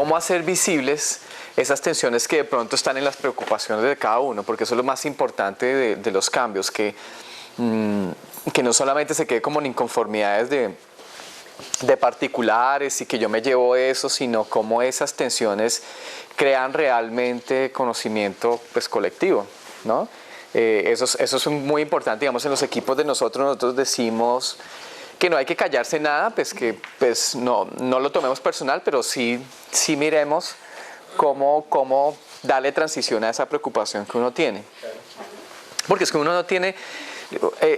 cómo hacer visibles esas tensiones que de pronto están en las preocupaciones de cada uno, porque eso es lo más importante de los cambios, que no solamente se quede como en inconformidades de particulares y que yo me llevo eso, sino cómo esas tensiones crean realmente conocimiento pues, colectivo, ¿no? Eso es muy importante, digamos, en los equipos de nosotros decimos que no hay que callarse nada, pues que pues, no lo tomemos personal, pero sí miremos cómo darle transición a esa preocupación que uno tiene. Porque es que uno no tiene,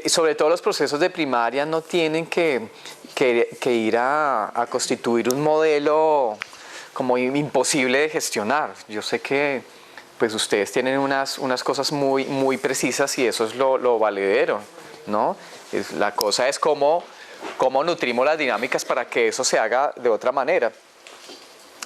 sobre todo los procesos de primaria, no tienen que ir a constituir un modelo como imposible de gestionar. Yo sé que pues ustedes tienen unas cosas muy precisas y eso es lo valedero, ¿no? La cosa es cómo nutrimos las dinámicas para que eso se haga de otra manera.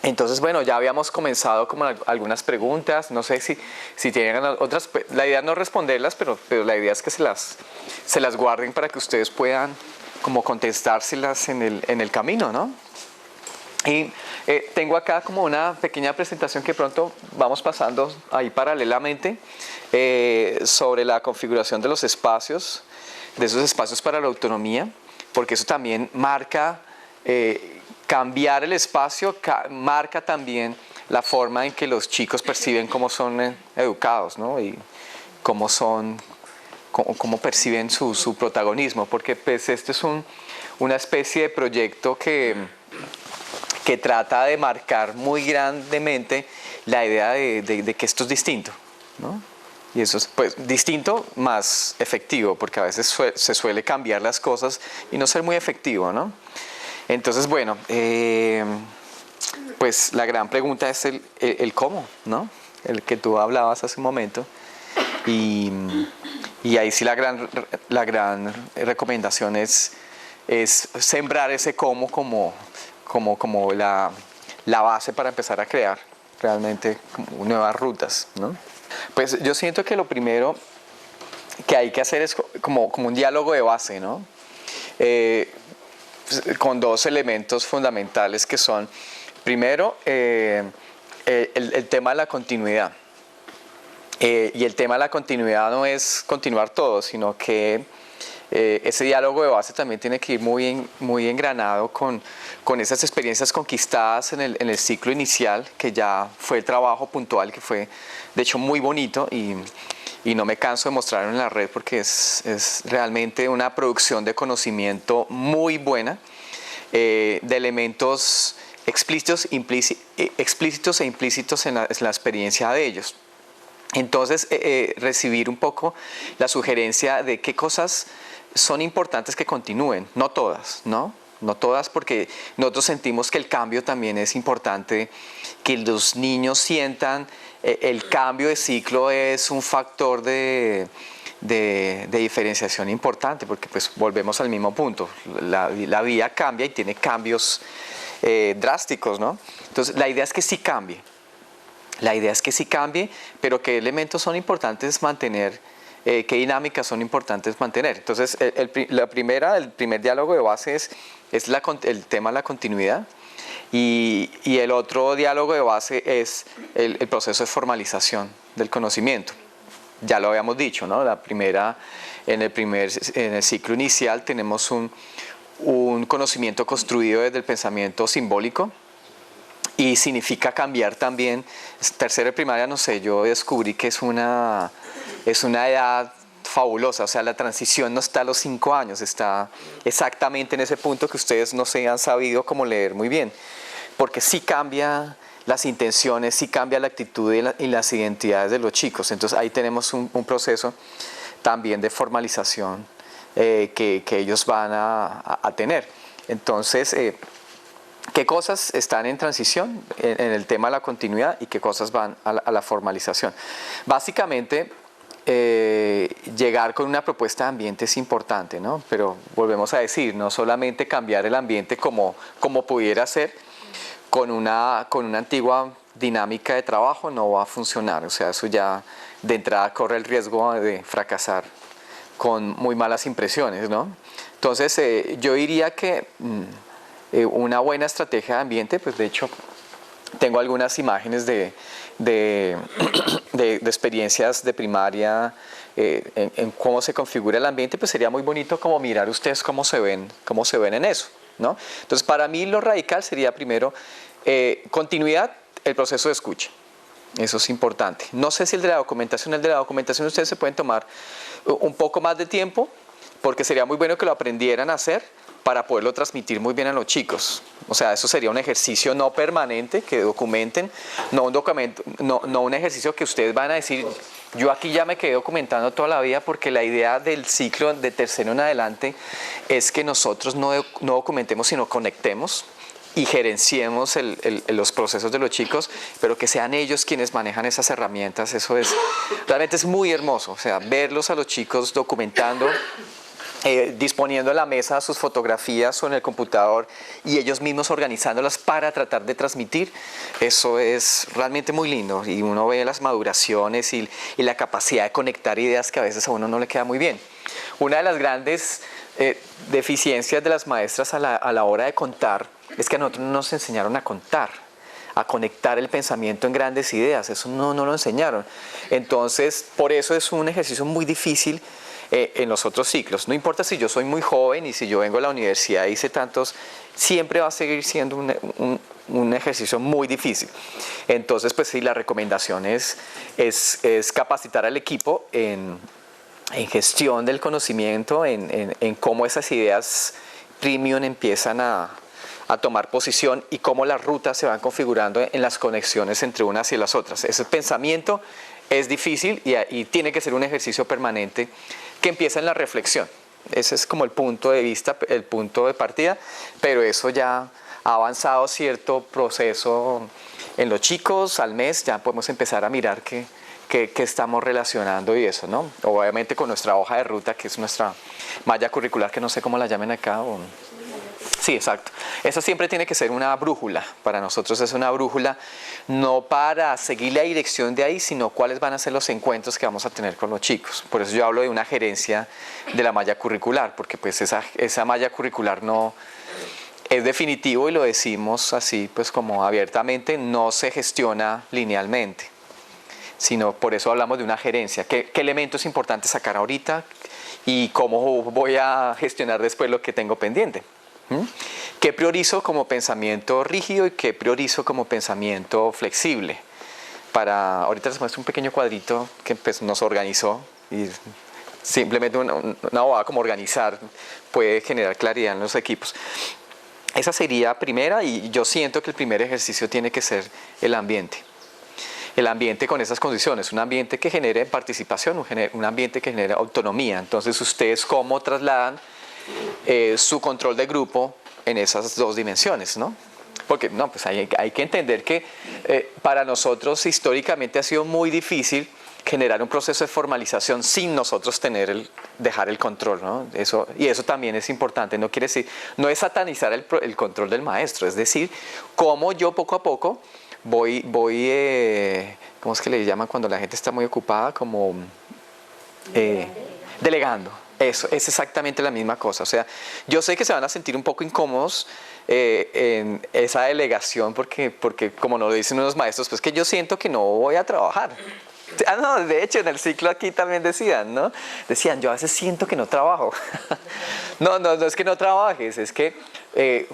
Entonces, bueno, ya habíamos comenzado como algunas preguntas, no sé si tienen otras, la idea es no responderlas, pero la idea es que se las guarden para que ustedes puedan como contestárselas en el camino, ¿no? Y tengo acá como una pequeña presentación que pronto vamos pasando ahí paralelamente sobre la configuración de los espacios, de esos espacios para la autonomía, porque eso también marca, cambiar el espacio marca también la forma en que los chicos perciben cómo son educados, ¿no? Y cómo perciben su protagonismo, porque pues este es una especie de proyecto que trata de marcar muy grandemente la idea de que esto es distinto, ¿no? Y eso es pues, distinto más efectivo, porque a veces se suele cambiar las cosas y no ser muy efectivo, ¿no? Entonces, bueno, pues la gran pregunta es el cómo, ¿no? El que tú hablabas hace un momento. Y ahí sí la gran recomendación es sembrar ese cómo como la base para empezar a crear realmente nuevas rutas, ¿no? Pues yo siento que lo primero que hay que hacer es como un diálogo de base, ¿no? Con dos elementos fundamentales que son, primero, el tema de la continuidad. Y el tema de la continuidad no es continuar todo, sino que ese diálogo de base también tiene que ir muy engranado con esas experiencias conquistadas en el ciclo inicial, que ya fue el trabajo puntual, que fue de hecho muy bonito y no me canso de mostrarlo en la red porque es realmente una producción de conocimiento muy buena, de elementos explícitos e implícitos en la experiencia de ellos. Entonces, recibir un poco la sugerencia de qué cosas son importantes que continúen, no todas, ¿no? No todas, porque nosotros sentimos que el cambio también es importante, que los niños sientan el cambio de ciclo es un factor de diferenciación importante, porque pues volvemos al mismo punto, la vida cambia y tiene cambios drásticos, ¿no? Entonces, la idea es que sí cambie. La idea es que sí cambie, pero qué elementos son importantes mantener, qué dinámicas son importantes mantener. Entonces, el primer diálogo de base es el tema de la continuidad y el otro diálogo de base es el proceso de formalización del conocimiento. Ya lo habíamos dicho, ¿no? En el ciclo inicial tenemos un conocimiento construido desde el pensamiento simbólico. Y significa cambiar también, tercero de primaria, no sé, yo descubrí que es una edad fabulosa, o sea, la transición no está a los 5 años, está exactamente en ese punto que ustedes no se han sabido cómo leer muy bien, porque sí cambia las intenciones, sí cambia la actitud y las identidades de los chicos, entonces ahí tenemos un proceso también de formalización que ellos van a tener. Entonces, ¿qué cosas están en transición en el tema de la continuidad y qué cosas van a la formalización? Básicamente, llegar con una propuesta de ambiente es importante, ¿no? Pero volvemos a decir, no solamente cambiar el ambiente como pudiera ser, con una antigua dinámica de trabajo no va a funcionar. O sea, eso ya de entrada corre el riesgo de fracasar con muy malas impresiones, ¿no? Entonces, yo diría que una buena estrategia de ambiente, pues de hecho Tengo algunas imágenes de, de experiencias de primaria en cómo se configura el ambiente, pues sería muy bonito como mirar ustedes cómo se ven en eso, ¿no? Entonces, para mí lo radical sería primero continuidad, el proceso de escucha. Eso es importante. No sé si el de la documentación ustedes se pueden tomar un poco más de tiempo, porque sería muy bueno que lo aprendieran a hacer para poderlo transmitir muy bien a los chicos. O sea, eso sería un ejercicio no permanente, que documenten, no un documento, no un ejercicio que ustedes van a decir, yo aquí ya me quedé documentando toda la vida, porque la idea del ciclo de tercero en adelante es que nosotros no documentemos, sino conectemos y gerenciemos los procesos de los chicos, pero que sean ellos quienes manejan esas herramientas. Eso es, realmente es muy hermoso, o sea, verlos a los chicos documentando, disponiendo en la mesa sus fotografías o en el computador y ellos mismos organizándolas para tratar de transmitir. Eso es realmente muy lindo y uno ve las maduraciones y la capacidad de conectar ideas que a veces a uno no le queda muy bien. Una de las grandes deficiencias de las maestras a la hora de contar es que a nosotros no nos enseñaron a contar, a conectar el pensamiento en grandes ideas. Eso no lo enseñaron. Entonces, por eso es un ejercicio muy difícil en los otros ciclos. No importa si yo soy muy joven y si yo vengo a la universidad y hice tantos, siempre va a seguir siendo un ejercicio muy difícil. Entonces, pues sí, la recomendación es capacitar al equipo en gestión del conocimiento, en cómo esas ideas premium empiezan a tomar posición y cómo las rutas se van configurando en las conexiones entre unas y las otras. Ese pensamiento es difícil y tiene que ser un ejercicio permanente que empieza en la reflexión. Ese es como el punto de vista, el punto de partida, pero eso ya ha avanzado cierto proceso en los chicos. Al mes ya podemos empezar a mirar qué estamos relacionando y eso, ¿no? Obviamente con nuestra hoja de ruta, que es nuestra malla curricular, que no sé cómo la llamen acá. Sí, exacto. Eso siempre tiene que ser una brújula. Para nosotros es una brújula, no para seguir la dirección de ahí, sino cuáles van a ser los encuentros que vamos a tener con los chicos. Por eso yo hablo de una gerencia de la malla curricular, porque pues esa malla curricular no es definitivo y lo decimos así pues como abiertamente, no se gestiona linealmente, sino por eso hablamos de una gerencia. ¿Qué elementos importantes sacar ahorita y cómo voy a gestionar después lo que tengo pendiente? ¿Qué priorizo como pensamiento rígido y qué priorizo como pensamiento flexible? Ahorita les muestro un pequeño cuadrito que pues, nos organizó y simplemente una bobada como organizar puede generar claridad en los equipos. Esa sería primera y yo siento que el primer ejercicio tiene que ser el ambiente. El ambiente con esas condiciones, un ambiente que genere participación, un ambiente que genere autonomía. Entonces, ¿ustedes cómo trasladan su control de grupo en esas dos dimensiones, ¿no? Porque no, pues hay que entender que para nosotros históricamente ha sido muy difícil generar un proceso de formalización sin nosotros dejar el control, ¿no? Y eso también es importante, no quiere decir, no es satanizar el control del maestro, es decir, cómo yo poco a poco voy ¿cómo es que le llaman cuando la gente está muy ocupada? Como delegando. Eso, es exactamente la misma cosa. O sea, yo sé que se van a sentir un poco incómodos en esa delegación porque como nos lo dicen unos maestros, pues que yo siento que no voy a trabajar. No, de hecho, en el ciclo aquí también decían, ¿no? Decían, yo a veces siento que no trabajo. No es que no trabajes, es que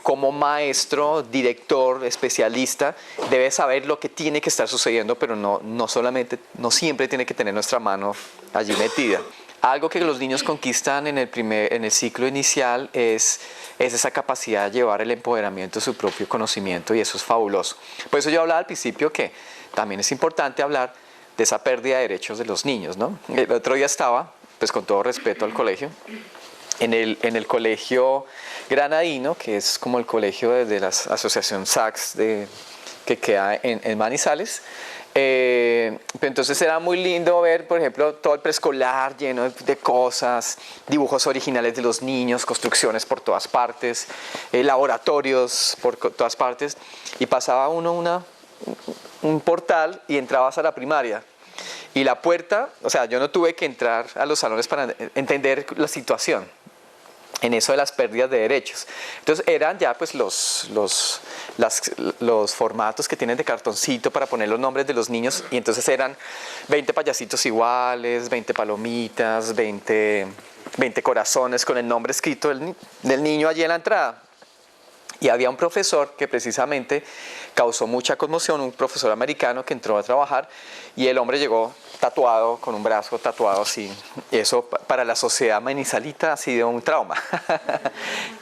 como maestro, director, especialista, debes saber lo que tiene que estar sucediendo, pero no siempre tiene que tener nuestra mano allí metida. Algo que los niños conquistan en el ciclo inicial es esa capacidad de llevar el empoderamiento de su propio conocimiento y eso es fabuloso. Por eso yo hablaba al principio que también es importante hablar de esa pérdida de derechos de los niños, ¿no? El otro día estaba, pues con todo respeto al colegio, en el colegio granadino, que es como el colegio de la asociación SACS que queda en Manizales. Entonces era muy lindo ver, por ejemplo, todo el preescolar lleno de cosas, dibujos originales de los niños, construcciones por todas partes, laboratorios por todas partes, y pasaba uno un portal y entrabas a la primaria. Y la puerta, o sea, yo no tuve que entrar a los salones para entender la situación. en eso de las pérdidas de derechos. Entonces eran ya pues los formatos que tienen de cartoncito para poner los nombres de los niños, y entonces eran 20 payasitos iguales, 20 palomitas, 20 corazones con el nombre escrito del niño allí en la entrada. Y había un profesor que precisamente causó mucha conmoción, un profesor americano que entró a trabajar, y el hombre llegó tatuado, con un brazo tatuado así. Y eso para la sociedad manizalita ha sido un trauma.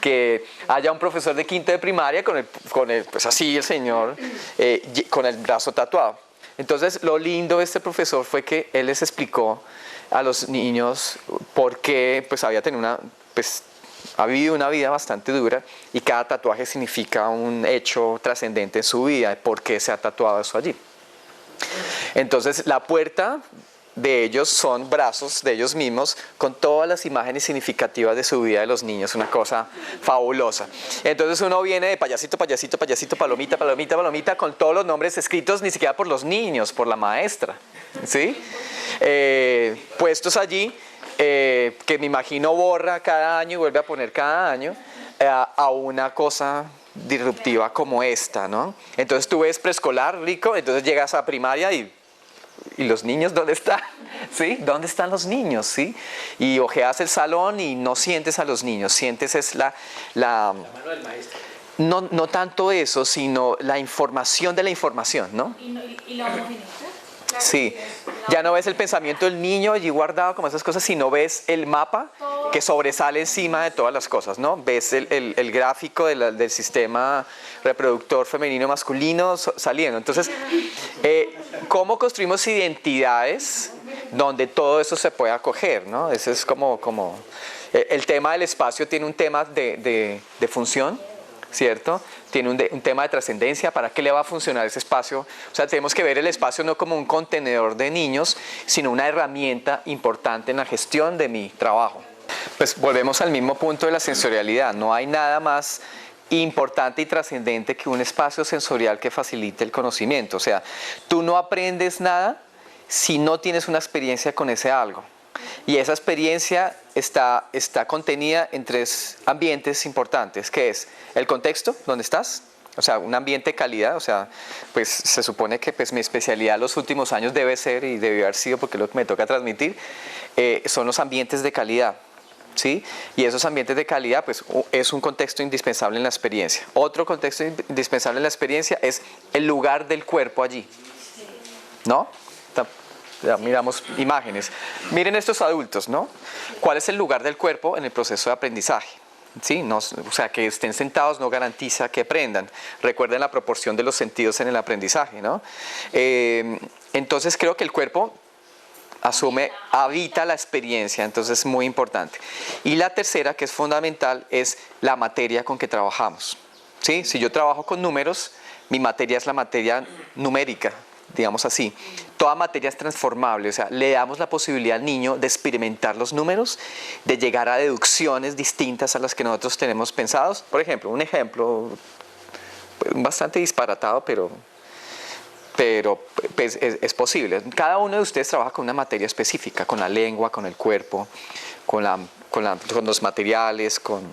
Que haya un profesor de quinto de primaria con el pues así el señor, con el brazo tatuado. Entonces lo lindo de este profesor fue que él les explicó a los niños por qué pues había tenido ha vivido una vida bastante dura, y cada tatuaje significa un hecho trascendente en su vida, por qué se ha tatuado eso allí. Entonces la puerta de ellos son brazos de ellos mismos con todas las imágenes significativas de su vida de los niños, una cosa fabulosa. Entonces uno viene de payasito, payasito, payasito, palomita, palomita, palomita, con todos los nombres escritos ni siquiera por los niños, por la maestra, ¿sí? Puestos allí, que me imagino borra cada año y vuelve a poner cada año, a una cosa disruptiva como esta, ¿no? Entonces tú ves preescolar rico, entonces llegas a primaria y los niños, ¿dónde están? ¿Sí? ¿Dónde están los niños? ¿Sí? Y ojeas el salón y no sientes a los niños, sientes es la mano del maestro. No tanto eso, sino la información de la información, ¿no? Y la homogeneidad. Sí, ya no ves el pensamiento del niño allí guardado como esas cosas, sino ves el mapa que sobresale encima de todas las cosas, ¿no? Ves el gráfico del sistema reproductor femenino masculino saliendo. Entonces, ¿cómo construimos identidades donde todo eso se pueda acoger, ¿no? Ese es como el tema del espacio tiene un tema de función, ¿cierto? Tiene un tema de trascendencia. ¿Para qué le va a funcionar ese espacio? O sea, tenemos que ver el espacio no como un contenedor de niños, sino una herramienta importante en la gestión de mi trabajo. Pues volvemos al mismo punto de la sensorialidad. No hay nada más importante y trascendente que un espacio sensorial que facilite el conocimiento. O sea, tú no aprendes nada si no tienes una experiencia con ese algo. Y esa experiencia está contenida en 3 ambientes importantes, que es el contexto, donde estás, o sea, un ambiente de calidad. O sea, pues se supone que pues mi especialidad los últimos años debe ser, y debió haber sido porque es lo que me toca transmitir, son los ambientes de calidad, ¿sí? Y esos ambientes de calidad pues es un contexto indispensable en la experiencia. Otro contexto indispensable en la experiencia es el lugar del cuerpo allí, ¿no? Ya miramos imágenes. Miren estos adultos, ¿no? ¿Cuál es el lugar del cuerpo en el proceso de aprendizaje? ¿Sí? No, o sea, que estén sentados no garantiza que aprendan. Recuerden la proporción de los sentidos en el aprendizaje, ¿no? Entonces creo que el cuerpo habita la experiencia, entonces es muy importante. Y la tercera, que es fundamental, es la materia con que trabajamos, ¿sí? Si yo trabajo con números, mi materia es la materia numérica, digamos así. Toda materia es transformable, o sea, le damos la posibilidad al niño de experimentar los números, de llegar a deducciones distintas a las que nosotros tenemos pensados. Por ejemplo, un ejemplo bastante disparatado, pero pues, es posible. Cada uno de ustedes trabaja con una materia específica, con la lengua, con el cuerpo, con los materiales, con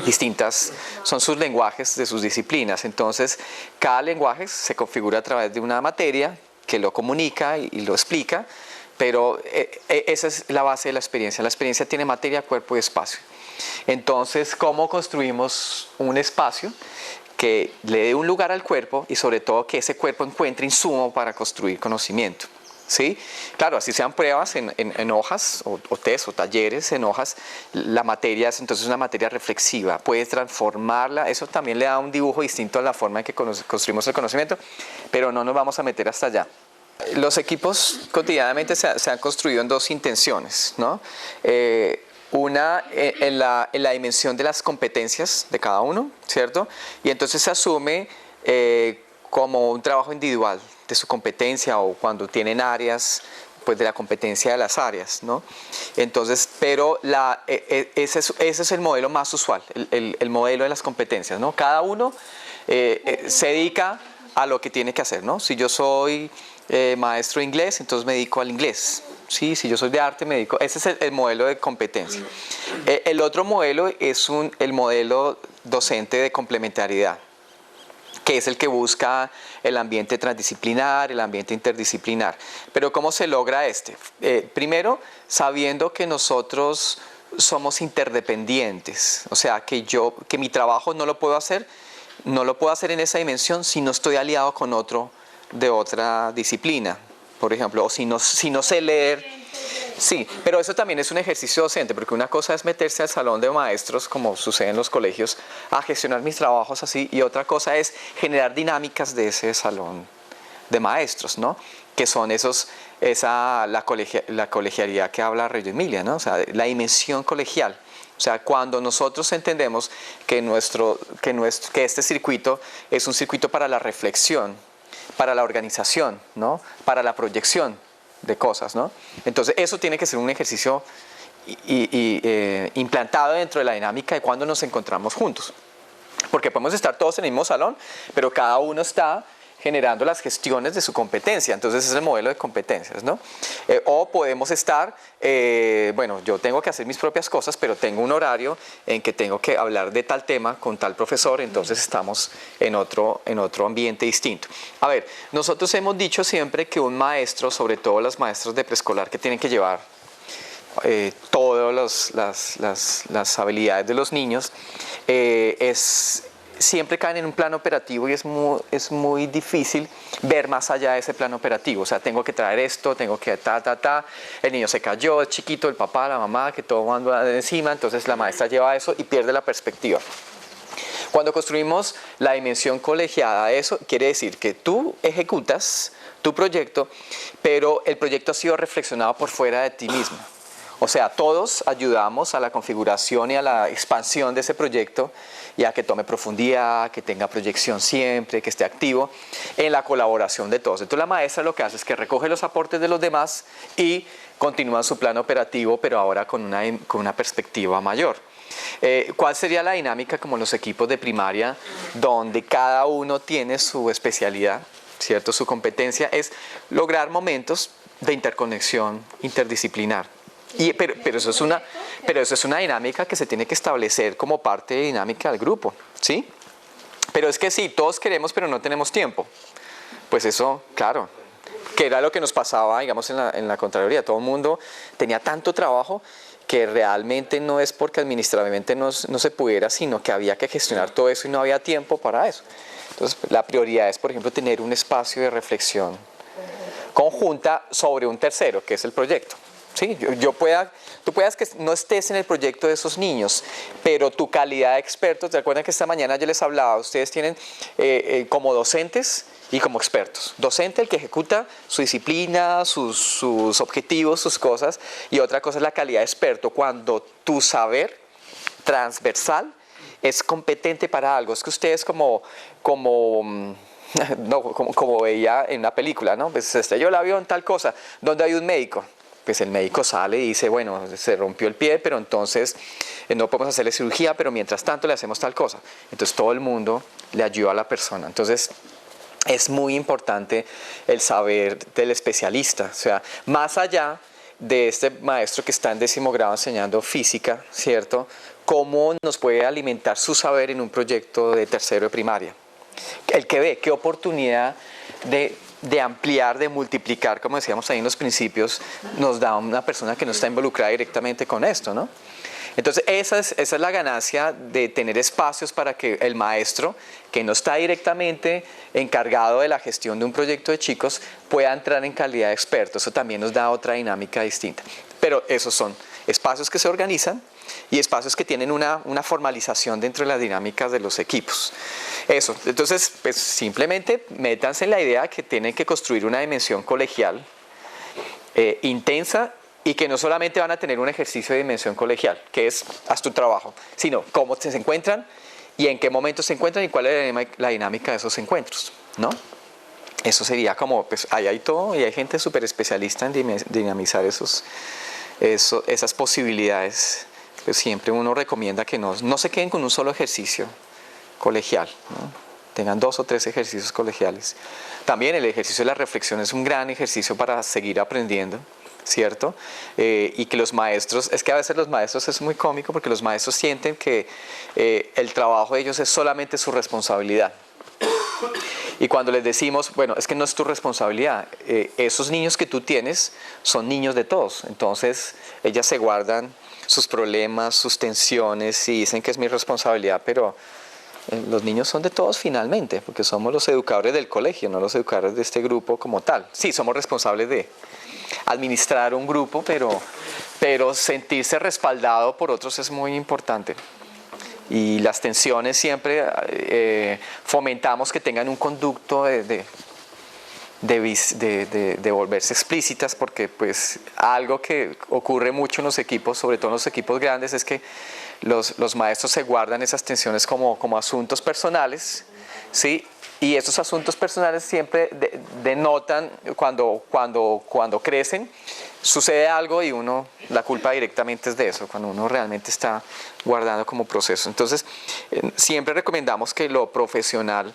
distintas, son sus lenguajes de sus disciplinas. Entonces, cada lenguaje se configura a través de una materia que lo comunica y lo explica, pero esa es la base de la experiencia. La experiencia tiene materia, cuerpo y espacio. Entonces, ¿cómo construimos un espacio que le dé un lugar al cuerpo y sobre todo que ese cuerpo encuentre insumo para construir conocimiento? ¿Sí? Claro, así sean pruebas en hojas o test o talleres en hojas, la materia es entonces una materia reflexiva, puedes transformarla, eso también le da un dibujo distinto a la forma en que construimos el conocimiento, pero no nos vamos a meter hasta allá. Los equipos cotidianamente se han construido en 2 intenciones, ¿no? Una en la dimensión de las competencias de cada uno, ¿cierto? Y entonces se asume como un trabajo individual de su competencia, o cuando tienen áreas, pues de la competencia de las áreas, ¿no? Entonces, pero ese es el modelo más usual, el modelo de las competencias, ¿no? Cada uno se dedica a lo que tiene que hacer, ¿no? Si yo soy maestro de inglés, entonces me dedico al inglés, Sí, si yo soy de arte, me dedico. Ese es el modelo de competencia. El otro modelo es el modelo docente de complementariedad, que es el que busca el ambiente transdisciplinar, el ambiente interdisciplinar. Pero ¿cómo se logra este? Primero, sabiendo que nosotros somos interdependientes, o sea, que mi trabajo no lo puedo hacer en esa dimensión si no estoy aliado con otro de otra disciplina, por ejemplo, o si no sé leer. Sí, pero eso también es un ejercicio docente, porque una cosa es meterse al salón de maestros, como sucede en los colegios, a gestionar mis trabajos así, y otra cosa es generar dinámicas de ese salón de maestros, ¿no? Que son la colegialidad que habla Reggio Emilia, ¿no? O sea, la dimensión colegial. O sea, cuando nosotros entendemos que este circuito es un circuito para la reflexión, para la organización, ¿no? Para la proyección de cosas, ¿no? Entonces eso tiene que ser un ejercicio implantado dentro de la dinámica de cuando nos encontramos juntos, porque podemos estar todos en el mismo salón, pero cada uno está generando las gestiones de su competencia. Entonces ese es el modelo de competencias, ¿no? O podemos estar, bueno, yo tengo que hacer mis propias cosas, pero tengo un horario en que tengo que hablar de tal tema con tal profesor, entonces estamos en otro ambiente distinto. A ver, nosotros hemos dicho siempre que un maestro, sobre todo los maestros de preescolar que tienen que llevar todas las habilidades de los niños, siempre caen en un plano operativo y es muy difícil ver más allá de ese plano operativo. O sea, tengo que traer esto, tengo que el niño se cayó, es chiquito, el papá, la mamá, que todo anda de encima, entonces la maestra lleva eso y pierde la perspectiva. Cuando construimos la dimensión colegiada de eso, quiere decir que tú ejecutas tu proyecto, pero el proyecto ha sido reflexionado por fuera de ti mismo. O sea, todos ayudamos a la configuración y a la expansión de ese proyecto y a que tome profundidad, que tenga proyección siempre, que esté activo en la colaboración de todos. Entonces la maestra lo que hace es que recoge los aportes de los demás y continúa su plan operativo, pero ahora con una perspectiva mayor. ¿Cuál sería la dinámica como en los equipos de primaria, donde cada uno tiene su especialidad, ¿cierto? Su competencia es lograr momentos de interconexión interdisciplinar. Pero eso es una dinámica que se tiene que establecer como parte de dinámica del grupo, ¿sí? Pero es que sí, todos queremos, pero no tenemos tiempo. Pues eso, claro, que era lo que nos pasaba, digamos, en la Contraloría. Todo el mundo tenía tanto trabajo que realmente no es porque administrativamente no se pudiera, sino que había que gestionar todo eso y no había tiempo para eso. Entonces, la prioridad es, por ejemplo, tener un espacio de reflexión conjunta sobre un tercero, que es el proyecto. Sí, tú puedas que no estés en el proyecto de esos niños, pero tu calidad de expertos, ¿te acuerdan que esta mañana yo les hablaba? Ustedes tienen como docentes y como expertos. Docente, el que ejecuta su disciplina, sus objetivos, sus cosas, y otra cosa es la calidad de experto, cuando tu saber transversal es competente para algo. Es que ustedes como veía en una película, ¿no? Pues se estrelló el avión, tal cosa, ¿dónde hay un médico? Pues el médico sale y dice, bueno, se rompió el pie, pero entonces no podemos hacerle cirugía, pero mientras tanto le hacemos tal cosa. Entonces todo el mundo le ayuda a la persona. Entonces es muy importante el saber del especialista. O sea, más allá de este maestro que está en 10º grado enseñando física, ¿cierto? ¿Cómo nos puede alimentar su saber en un proyecto de 3º de primaria? El que ve qué oportunidad de ampliar, de multiplicar, como decíamos ahí en los principios, nos da una persona que no está involucrada directamente con esto, ¿no? Entonces esa es la ganancia de tener espacios para que el maestro, que no está directamente encargado de la gestión de un proyecto de chicos, pueda entrar en calidad de experto. Eso también nos da otra dinámica distinta. Pero esos son espacios que se organizan y espacios que tienen una formalización dentro de las dinámicas de los equipos. Eso, entonces, pues simplemente métanse en la idea que tienen que construir una dimensión colegial intensa y que no solamente van a tener un ejercicio de dimensión colegial, que es haz tu trabajo, sino cómo se encuentran y en qué momento se encuentran y cuál es la dinámica de esos encuentros, ¿no? Eso sería como, pues ahí hay todo y hay gente súper especialista en dinamizar esas posibilidades. Pues siempre uno recomienda que no se queden con un solo ejercicio colegial, ¿no? Tengan 2 o 3 ejercicios colegiales. También el ejercicio de la reflexión es un gran ejercicio para seguir aprendiendo, ¿cierto? Y que los maestros, es que a veces los maestros es muy cómico porque los maestros sienten que el trabajo de ellos es solamente su responsabilidad. Y cuando les decimos, bueno, es que no es tu responsabilidad, esos niños que tú tienes son niños de todos, entonces ellas se guardan sus problemas, sus tensiones y dicen que es mi responsabilidad, pero los niños son de todos finalmente, porque somos los educadores del colegio, no los educadores de este grupo como tal. Sí, somos responsables de administrar un grupo, pero sentirse respaldado por otros es muy importante. Y las tensiones siempre fomentamos que tengan un conducto de volverse explícitas, porque pues algo que ocurre mucho en los equipos, sobre todo en los equipos grandes, es que los maestros se guardan esas tensiones como asuntos personales, ¿sí? Y esos asuntos personales siempre denotan cuando crecen, sucede algo y la culpa directamente es de eso, cuando uno realmente está guardando como proceso. Entonces, siempre recomendamos que lo profesional,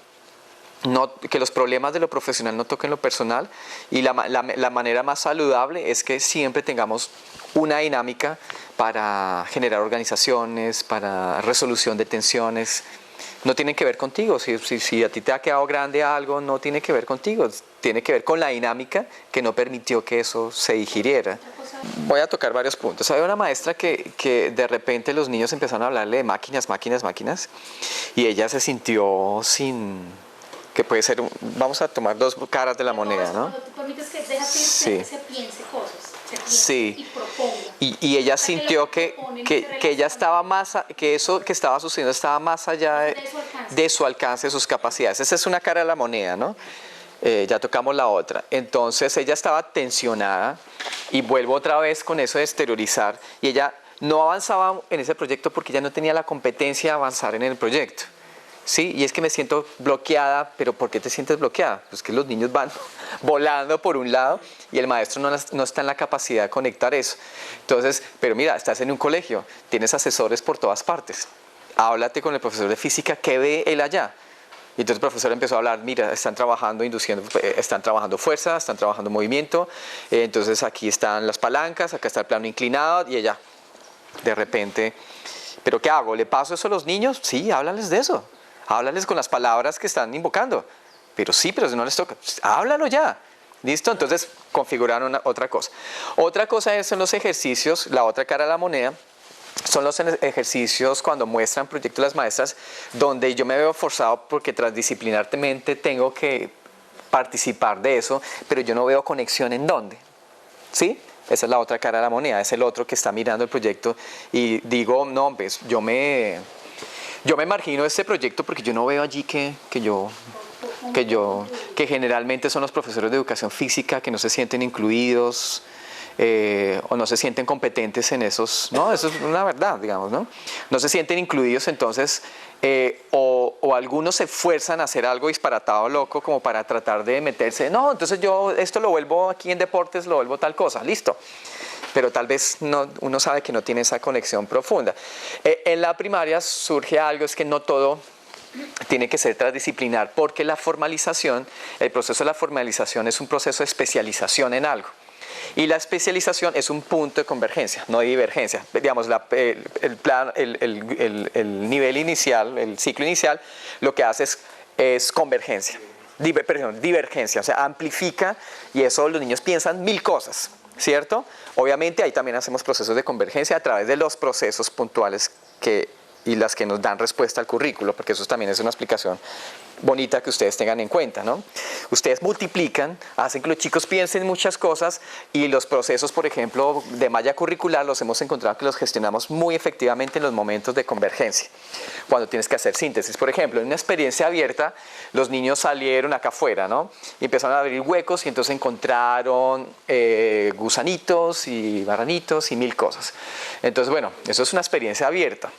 que los problemas de lo profesional no toquen lo personal, y la manera más saludable es que siempre tengamos una dinámica para generar organizaciones, para resolución de tensiones. No tienen que ver contigo, si a ti te ha quedado grande algo, no tiene que ver contigo, tiene que ver con la dinámica que no permitió que eso se digiriera. Voy a tocar varios puntos. Había una maestra que de repente los niños empezaron a hablarle de máquinas, y ella se sintió que puede ser, vamos a tomar dos caras de la moneda, ¿no? Cuando tú permites que dejas que se piense cosas, sí. y proponga. Y ella sintió que ella estaba que eso que estaba sucediendo estaba más allá de su alcance, de sus capacidades. Esa es una cara de la moneda, ¿no? Ya tocamos la otra. Entonces ella estaba tensionada, y vuelvo otra vez con eso de exteriorizar, y ella no avanzaba en ese proyecto porque ella no tenía la competencia de avanzar en el proyecto. Sí, y es que me siento bloqueada, pero ¿por qué te sientes bloqueada? Pues que los niños van volando por un lado y el maestro no está en la capacidad de conectar eso. Entonces, pero mira, estás en un colegio, tienes asesores por todas partes. Háblate con el profesor de física, ¿qué ve él allá? Y entonces el profesor empezó a hablar, mira, están trabajando fuerza, están trabajando movimiento, entonces aquí están las palancas, acá está el plano inclinado, y ella, de repente, ¿pero qué hago? ¿Le paso eso a los niños? Sí, háblales de eso. Háblales con las palabras que están invocando. Pero sí, pero si no les toca, háblalo ya. ¿Listo? Entonces configuraron otra cosa. Otra cosa son los ejercicios, la otra cara de la moneda, son los ejercicios cuando muestran proyectos las maestras, donde yo me veo forzado porque transdisciplinarmente tengo que participar de eso, pero yo no veo conexión en dónde. ¿Sí? Esa es la otra cara de la moneda, es el otro que está mirando el proyecto y digo, no, pues yo me margino de este proyecto porque yo no veo allí que generalmente son los profesores de educación física que no se sienten incluidos o no se sienten competentes en esos, no, eso es una verdad, digamos, ¿no? No se sienten incluidos, entonces, o algunos se esfuerzan a hacer algo disparatado, loco, como para tratar de meterse, no, entonces yo esto lo vuelvo aquí en deportes, lo vuelvo tal cosa, listo. Pero tal vez uno sabe que no tiene esa conexión profunda. En la primaria surge algo, es que no todo tiene que ser transdisciplinar, porque la formalización, el proceso de la formalización es un proceso de especialización en algo. Y la especialización es un punto de convergencia, no de divergencia. Digamos, el nivel inicial, el ciclo inicial, lo que hace es convergencia, divergencia, o sea, amplifica, y eso los niños piensan 1000 cosas. ¿Cierto? Obviamente ahí también hacemos procesos de convergencia a través de los procesos puntuales y las que nos dan respuesta al currículo, porque eso también es una explicación bonita que ustedes tengan en cuenta, ¿no? Ustedes multiplican, hacen que los chicos piensen muchas cosas, y los procesos, por ejemplo, de malla curricular los hemos encontrado que los gestionamos muy efectivamente en los momentos de convergencia, cuando tienes que hacer síntesis. Por ejemplo, en una experiencia abierta, los niños salieron acá afuera, ¿no? Y empezaron a abrir huecos y entonces encontraron gusanitos y marranitos y 1000 cosas. Entonces, bueno, eso es una experiencia abierta.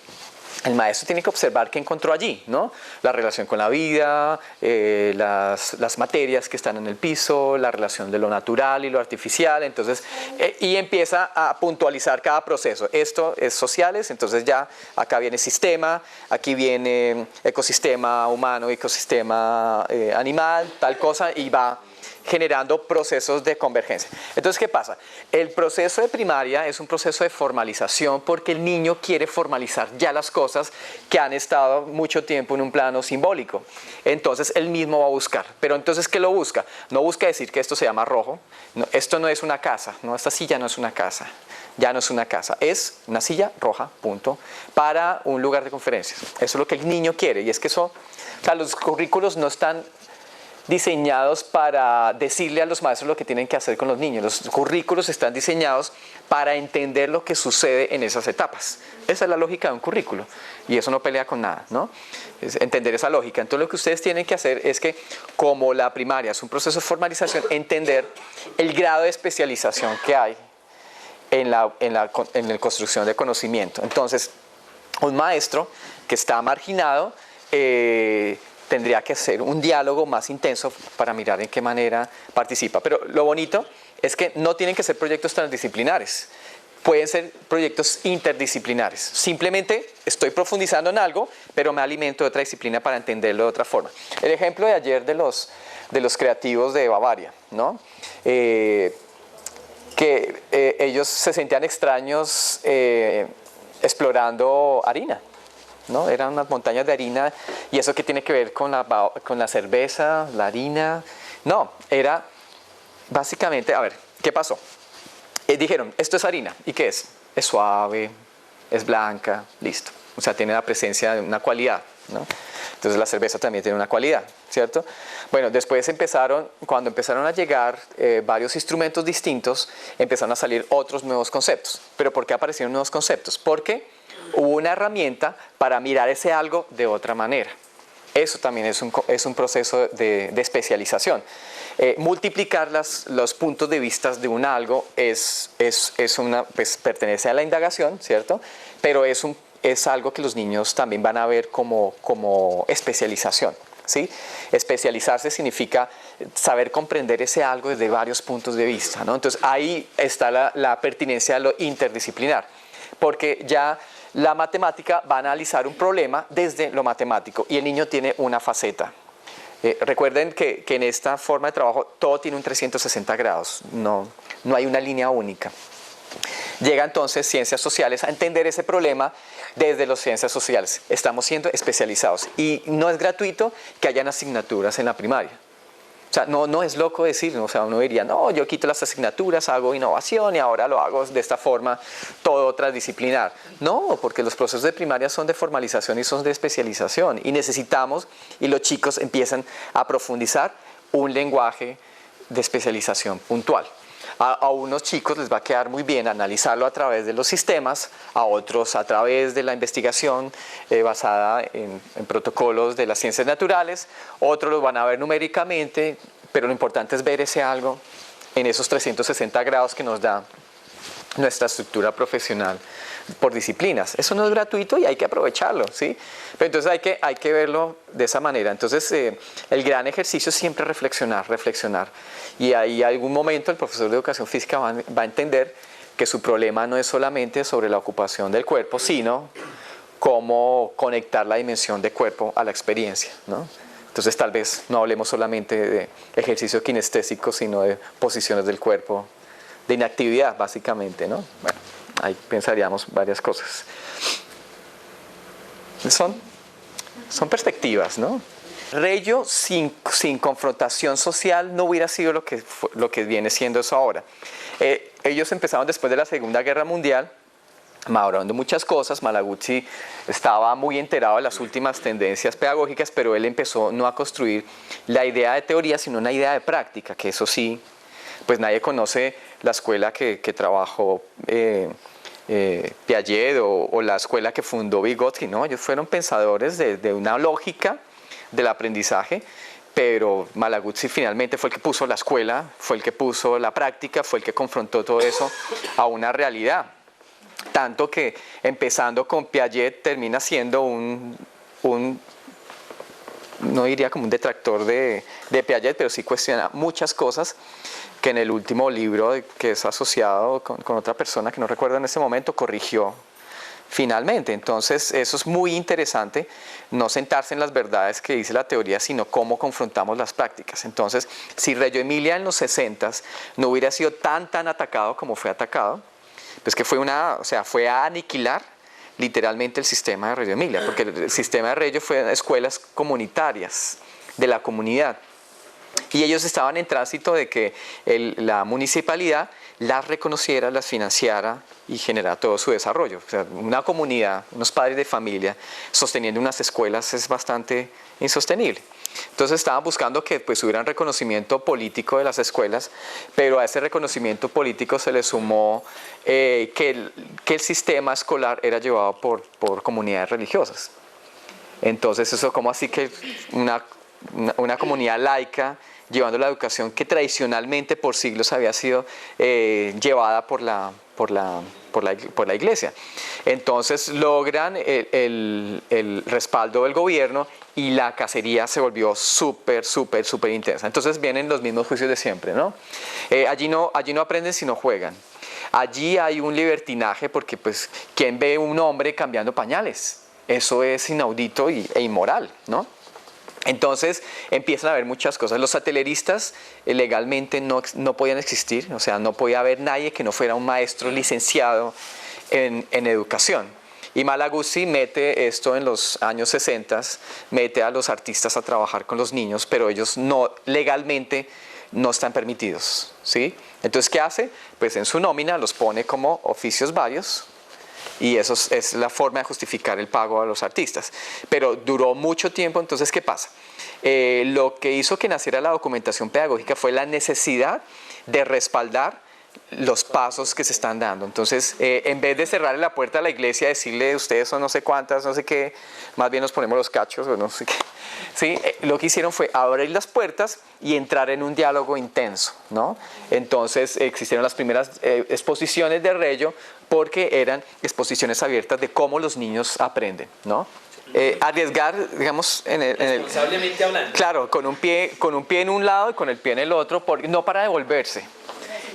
El maestro tiene que observar qué encontró allí, ¿no? La relación con la vida, las materias que están en el piso, la relación de lo natural y lo artificial, entonces, y empieza a puntualizar cada proceso. Esto es sociales, entonces ya acá viene sistema, aquí viene ecosistema humano, ecosistema animal, tal cosa, y va generando procesos de convergencia. Entonces, ¿qué pasa? El proceso de primaria es un proceso de formalización porque el niño quiere formalizar ya las cosas que han estado mucho tiempo en un plano simbólico. Entonces, él mismo va a buscar. Pero entonces, ¿qué lo busca? No busca decir que esto se llama rojo. No, esto no es una casa. No, esta silla no es una casa. Ya no es una casa. Es una silla roja, punto, para un lugar de conferencias. Eso es lo que el niño quiere. Y es que eso, o sea, los currículos no están diseñados para decirle a los maestros lo que tienen que hacer con los niños. Los currículos están diseñados para entender lo que sucede en esas etapas. Esa es la lógica de un currículo y eso no pelea con nada, ¿no? Es entender esa lógica. Entonces lo que ustedes tienen que hacer es que, como la primaria es un proceso de formalización, entender el grado de especialización que hay en la construcción de conocimiento. Entonces, un maestro que está marginado tendría que hacer un diálogo más intenso para mirar en qué manera participa. Pero lo bonito es que no tienen que ser proyectos transdisciplinares. Pueden ser proyectos interdisciplinares. Simplemente estoy profundizando en algo, pero me alimento de otra disciplina para entenderlo de otra forma. El ejemplo de ayer de los creativos de Bavaria, ¿no? Ellos se sentían extraños explorando harina, ¿no? Eran unas montañas de harina. ¿Y eso qué tiene que ver con la cerveza, la harina? No, era básicamente, a ver, ¿qué pasó? Dijeron, esto es harina. ¿Y qué es? Es suave, es blanca, listo. O sea, tiene la presencia de una cualidad, ¿no? Entonces la cerveza también tiene una cualidad, ¿cierto? Bueno, después cuando empezaron a llegar varios instrumentos distintos, empezaron a salir otros nuevos conceptos. ¿Pero por qué aparecieron nuevos conceptos? Porque hubo una herramienta para mirar ese algo de otra manera. Eso también es un proceso de especialización. Multiplicar los puntos de vista de un algo pues, pertenece a la indagación, ¿cierto? Pero es algo que los niños también van a ver como especialización, ¿sí? Especializarse significa saber comprender ese algo desde varios puntos de vista, ¿no? Entonces ahí está la pertinencia de lo interdisciplinar, porque ya la matemática va a analizar un problema desde lo matemático y el niño tiene una faceta. Recuerden que en esta forma de trabajo todo tiene un 360 grados, no hay una línea única. Llega entonces ciencias sociales a entender ese problema desde las ciencias sociales. Estamos siendo especializados y no es gratuito que hayan asignaturas en la primaria. O sea, no es loco decirlo, o sea, uno diría, no, yo quito las asignaturas, hago innovación y ahora lo hago de esta forma, todo transdisciplinar. No, porque los procesos de primaria son de formalización y son de especialización y necesitamos, y los chicos empiezan a profundizar un lenguaje de especialización puntual. A unos chicos les va a quedar muy bien analizarlo a través de los sistemas, a otros a través de la investigación basada en protocolos de las ciencias naturales, otros los van a ver numéricamente, pero lo importante es ver ese algo en esos 360 grados que nos da nuestra estructura profesional por disciplinas. Eso no es gratuito y hay que aprovecharlo, ¿sí? Pero entonces hay que verlo de esa manera. Entonces el gran ejercicio es siempre reflexionar. Y ahí algún momento el profesor de educación física va a entender que su problema no es solamente sobre la ocupación del cuerpo, sino cómo conectar la dimensión de cuerpo a la experiencia, ¿no? Entonces tal vez no hablemos solamente de ejercicio kinestésico, sino de posiciones del cuerpo, de inactividad básicamente, ¿no? Bueno, ahí pensaríamos varias cosas. Son perspectivas, ¿no? Reggio sin confrontación social no hubiera sido lo que viene siendo eso ahora. Ellos empezaron después de la Segunda Guerra Mundial, madurando muchas cosas. Malaguzzi estaba muy enterado de las últimas tendencias pedagógicas, pero él empezó no a construir la idea de teoría, sino una idea de práctica, que eso sí, pues nadie conoce la escuela que trabajó Piaget o la escuela que fundó Vygotsky, ¿no? Ellos fueron pensadores de una lógica del aprendizaje, pero Malaguzzi finalmente fue el que puso la escuela, fue el que puso la práctica, fue el que confrontó todo eso a una realidad. Tanto que empezando con Piaget termina siendo no diría como un detractor de Piaget, pero sí cuestiona muchas cosas que en el último libro que es asociado con otra persona que no recuerdo en ese momento corrigió finalmente. Entonces eso es muy interesante, no sentarse en las verdades que dice la teoría, sino cómo confrontamos las prácticas. Entonces, si Reggio Emilia en los 60s no hubiera sido tan atacado como fue atacado, pues que fue a aniquilar literalmente el sistema de Reggio Emilia, porque el sistema de Reggio fue escuelas comunitarias de la comunidad. Y ellos estaban en tránsito de que la municipalidad las reconociera, las financiara y generara todo su desarrollo. O sea, una comunidad, unos padres de familia sosteniendo unas escuelas es bastante insostenible. Entonces estaban buscando que pues hubiera un reconocimiento político de las escuelas, pero a ese reconocimiento político se le sumó que el sistema escolar era llevado por comunidades religiosas. Entonces eso como así que una comunidad laica llevando la educación que tradicionalmente por siglos había sido llevada por la iglesia. Entonces logran el respaldo del gobierno y la cacería se volvió súper intensa. Entonces vienen los mismos juicios de siempre, ¿no? Allí no aprenden sino juegan. Allí hay un libertinaje porque pues ¿quién ve un hombre cambiando pañales? Eso es inaudito e inmoral, ¿no? Entonces empiezan a haber muchas cosas. Los sateleristas legalmente no podían existir, o sea, no podía haber nadie que no fuera un maestro licenciado en educación. Y Malaguzzi mete esto en los años 60, mete a los artistas a trabajar con los niños, pero ellos legalmente no están permitidos, ¿sí? Entonces, ¿qué hace? Pues en su nómina los pone como oficios varios. Y eso es la forma de justificar el pago a los artistas. Pero duró mucho tiempo, entonces, ¿qué pasa? Lo que hizo que naciera la documentación pedagógica fue la necesidad de respaldar los pasos que se están dando. Entonces, en vez de cerrarle la puerta a la iglesia, decirle, ustedes son no sé cuántas, no sé qué, más bien nos ponemos los cachos o no sé qué. ¿Sí? Lo que hicieron fue abrir las puertas y entrar en un diálogo intenso, ¿no? Entonces, existieron las primeras exposiciones de Reggio porque eran exposiciones abiertas de cómo los niños aprenden, ¿no? Arriesgar, digamos, responsablemente hablando. Claro, con un pie en un lado y con el pie en el otro, no para devolverse,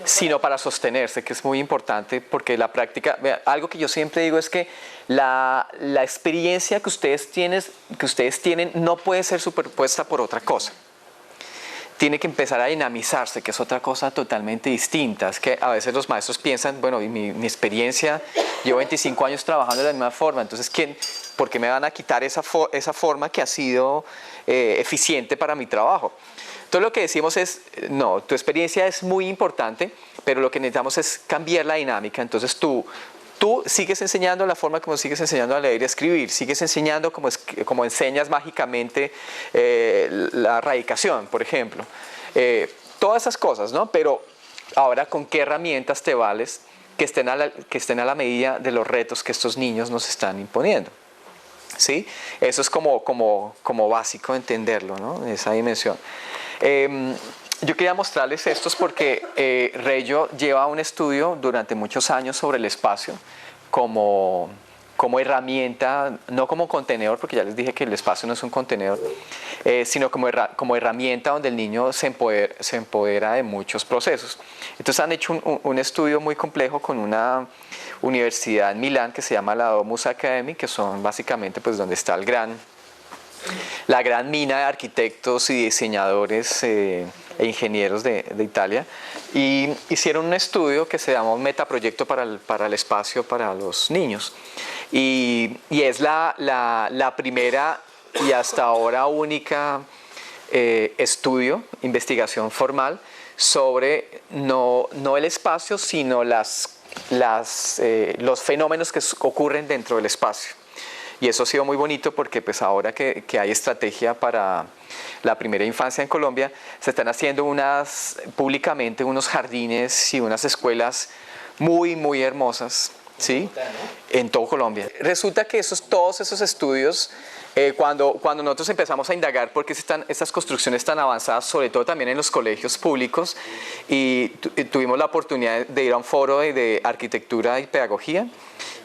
sino para sostenerse, que es muy importante, porque la práctica, algo que yo siempre digo es que la experiencia que ustedes tienen no puede ser superpuesta por otra cosa. Tiene que empezar a dinamizarse, que es otra cosa totalmente distinta. Es que a veces los maestros piensan, bueno, mi experiencia, llevo 25 años trabajando de la misma forma, entonces ¿por qué me van a quitar esa forma que ha sido eficiente para mi trabajo? Entonces lo que decimos es, no, tu experiencia es muy importante, pero lo que necesitamos es cambiar la dinámica. Entonces tú sigues enseñando la forma como sigues enseñando a leer y a escribir, sigues enseñando como enseñas mágicamente la radicación, por ejemplo. Todas esas cosas, ¿no? Pero ahora, ¿con qué herramientas te vales que estén a la medida de los retos que estos niños nos están imponiendo? ¿Sí? Eso es como básico entenderlo, ¿no? Esa dimensión. Yo quería mostrarles estos porque Reggio lleva un estudio durante muchos años sobre el espacio como herramienta, no como contenedor, porque ya les dije que el espacio no es un contenedor, sino como herramienta donde el niño se empodera de muchos procesos. Entonces han hecho un estudio muy complejo con una universidad en Milán que se llama la Domus Academy, que son básicamente pues donde está la gran mina de arquitectos y diseñadores e ingenieros de Italia, y hicieron un estudio que se llamó Metaproyecto para el espacio para los niños, y es la primera y hasta ahora única investigación formal sobre no el espacio, sino los fenómenos que ocurren dentro del espacio. Y eso ha sido muy bonito porque pues ahora que hay estrategia para la primera infancia en Colombia, se están haciendo públicamente unos jardines y unas escuelas muy hermosas, ¿sí? En todo Colombia. Resulta que todos esos estudios, cuando nosotros empezamos a indagar por qué están estas construcciones tan avanzadas, sobre todo también en los colegios públicos, y tuvimos la oportunidad de ir a un foro de arquitectura y pedagogía,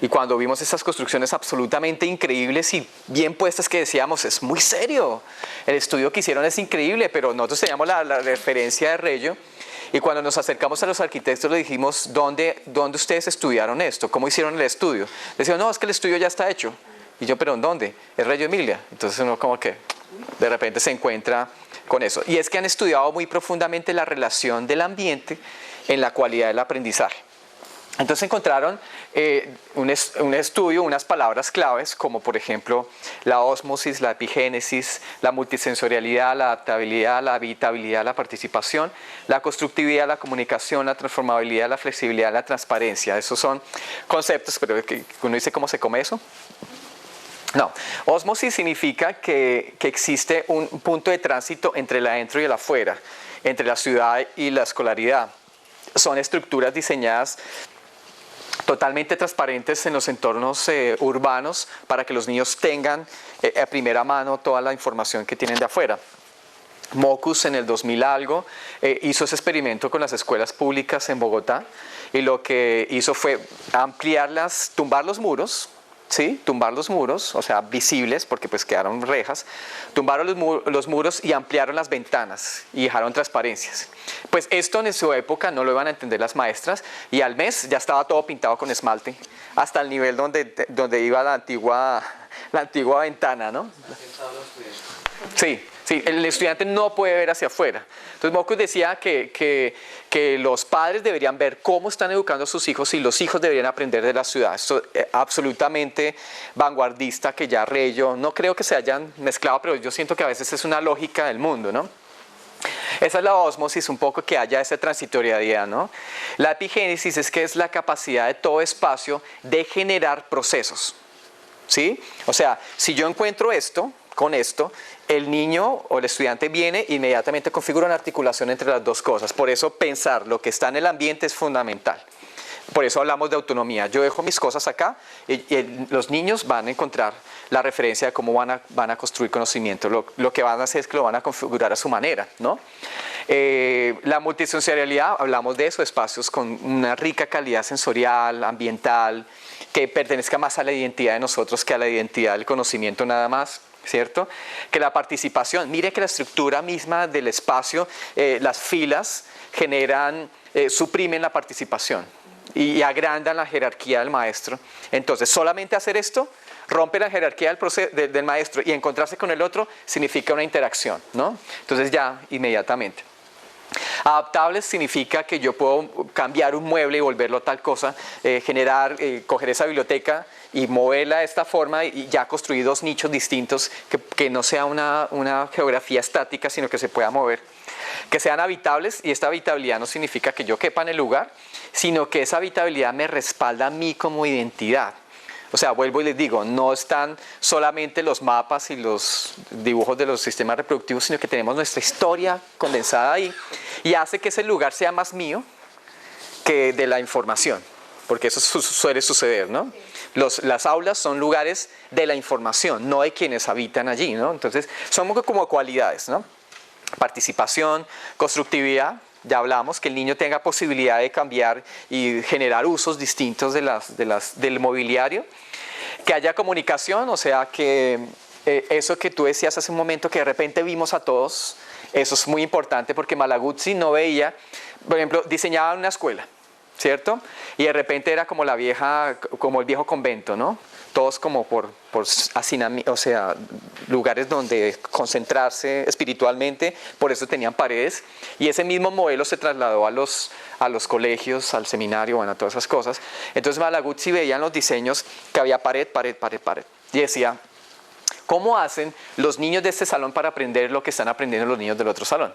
y cuando vimos estas construcciones absolutamente increíbles y bien puestas, que decíamos, es muy serio, el estudio que hicieron es increíble, pero nosotros teníamos la referencia de Reggio, Y cuando nos acercamos a los arquitectos le dijimos, ¿dónde ustedes estudiaron esto? ¿Cómo hicieron el estudio? Decían, no, es que el estudio ya está hecho. Y yo, ¿pero en dónde? Es Reggio Emilia. Entonces uno como que de repente se encuentra con eso. Y es que han estudiado muy profundamente la relación del ambiente en la cualidad del aprendizaje. Entonces encontraron un estudio, unas palabras claves como por ejemplo la ósmosis, la epigénesis, la multisensorialidad, la adaptabilidad, la habitabilidad, la participación, la constructividad, la comunicación, la transformabilidad, la flexibilidad, la transparencia. Esos son conceptos, pero que uno dice ¿cómo se come eso? No, ósmosis significa que existe un punto de tránsito entre el adentro y el afuera, entre la ciudad y la escolaridad. Son estructuras diseñadas totalmente transparentes en los entornos urbanos para que los niños tengan a primera mano toda la información que tienen de afuera. Mocus en el 2000 algo hizo ese experimento con las escuelas públicas en Bogotá y lo que hizo fue ampliarlas, tumbar los muros, ¿sí? Tumbar los muros, o sea, visibles porque pues quedaron rejas, tumbaron los muros y ampliaron las ventanas y dejaron transparencias. Pues esto en su época no lo iban a entender las maestras y al mes ya estaba todo pintado con esmalte, hasta el nivel donde iba la antigua ventana, ¿no? Sí. Sí, el estudiante no puede ver hacia afuera. Entonces Mocus decía que los padres deberían ver cómo están educando a sus hijos y los hijos deberían aprender de la ciudad. Esto es absolutamente vanguardista que ya Reggio, no creo que se hayan mezclado, pero yo siento que a veces es una lógica del mundo, ¿no? Esa es la ósmosis, un poco que haya esa transitoriedad, ¿no? La epigénesis es que es la capacidad de todo espacio de generar procesos, ¿sí? O sea, si yo encuentro esto, con esto, el niño o el estudiante viene e inmediatamente configura una articulación entre las dos cosas. Por eso pensar lo que está en el ambiente es fundamental. Por eso hablamos de autonomía. Yo dejo mis cosas acá y los niños van a encontrar la referencia de cómo van a construir conocimiento. Lo que van a hacer es que lo van a configurar a su manera, ¿no? La multisensorialidad, hablamos de eso, espacios con una rica calidad sensorial, ambiental, que pertenezca más a la identidad de nosotros que a la identidad del conocimiento nada más. ¿Cierto? Que la participación, mire que la estructura misma del espacio, las filas suprimen la participación y agrandan la jerarquía del maestro. Entonces, solamente hacer esto rompe la jerarquía del maestro y encontrarse con el otro significa una interacción, ¿no? Entonces ya inmediatamente. Adaptables significa que yo puedo cambiar un mueble y volverlo tal cosa, coger esa biblioteca y moverla de esta forma y ya construir dos nichos distintos que no sea una geografía estática, sino que se pueda mover. Que sean habitables, y esta habitabilidad no significa que yo quepa en el lugar, sino que esa habitabilidad me respalda a mí como identidad. O sea, vuelvo y les digo, no están solamente los mapas y los dibujos de los sistemas reproductivos, sino que tenemos nuestra historia condensada ahí y hace que ese lugar sea más mío que de la información, porque eso suele suceder, ¿no? Las aulas son lugares de la información, no de quienes habitan allí, ¿no? Entonces, son como cualidades, ¿no? Participación, constructividad. Ya hablamos que el niño tenga posibilidad de cambiar y generar usos distintos del mobiliario. Que haya comunicación, o sea que eso que tú decías hace un momento que de repente vimos a todos, eso es muy importante porque Malaguzzi no veía, por ejemplo, diseñaba una escuela, ¿cierto? Y de repente era como el viejo convento, ¿no? Todos como por hacinamiento, o sea, lugares donde concentrarse espiritualmente, por eso tenían paredes, y ese mismo modelo se trasladó a los colegios, al seminario, bueno, a todas esas cosas. Entonces Malaguzzi veía en los diseños que había pared, y decía, ¿cómo hacen los niños de este salón para aprender lo que están aprendiendo los niños del otro salón?